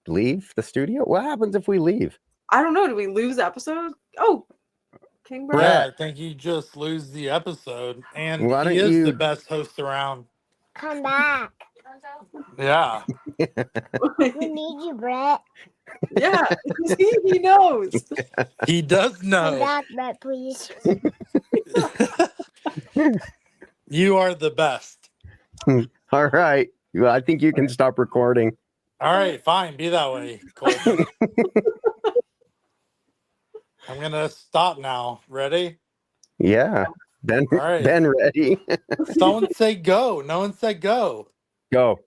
S1: leave the studio. What happens if we leave?
S2: I don't know. Do we lose the episode? Oh, King Brett.
S4: Yeah, I think you just lose the episode. And
S1: Why
S4: he
S1: don't
S4: is
S1: you-
S4: the best host around.
S5: Come back.
S4: Yeah.
S5: We need you, Brett.
S2: Yeah, he knows.
S4: He does
S5: Come
S4: know.
S5: back, Brett, please.
S4: You are the best.
S1: All right. Well, I think you can stop recording.
S4: All right, fine. Be that way, Colton. I'm going to stop now. Ready?
S1: Yeah. Ben,
S4: All right.
S1: Ben ready.
S4: Someone say go. No one said go.
S1: Go.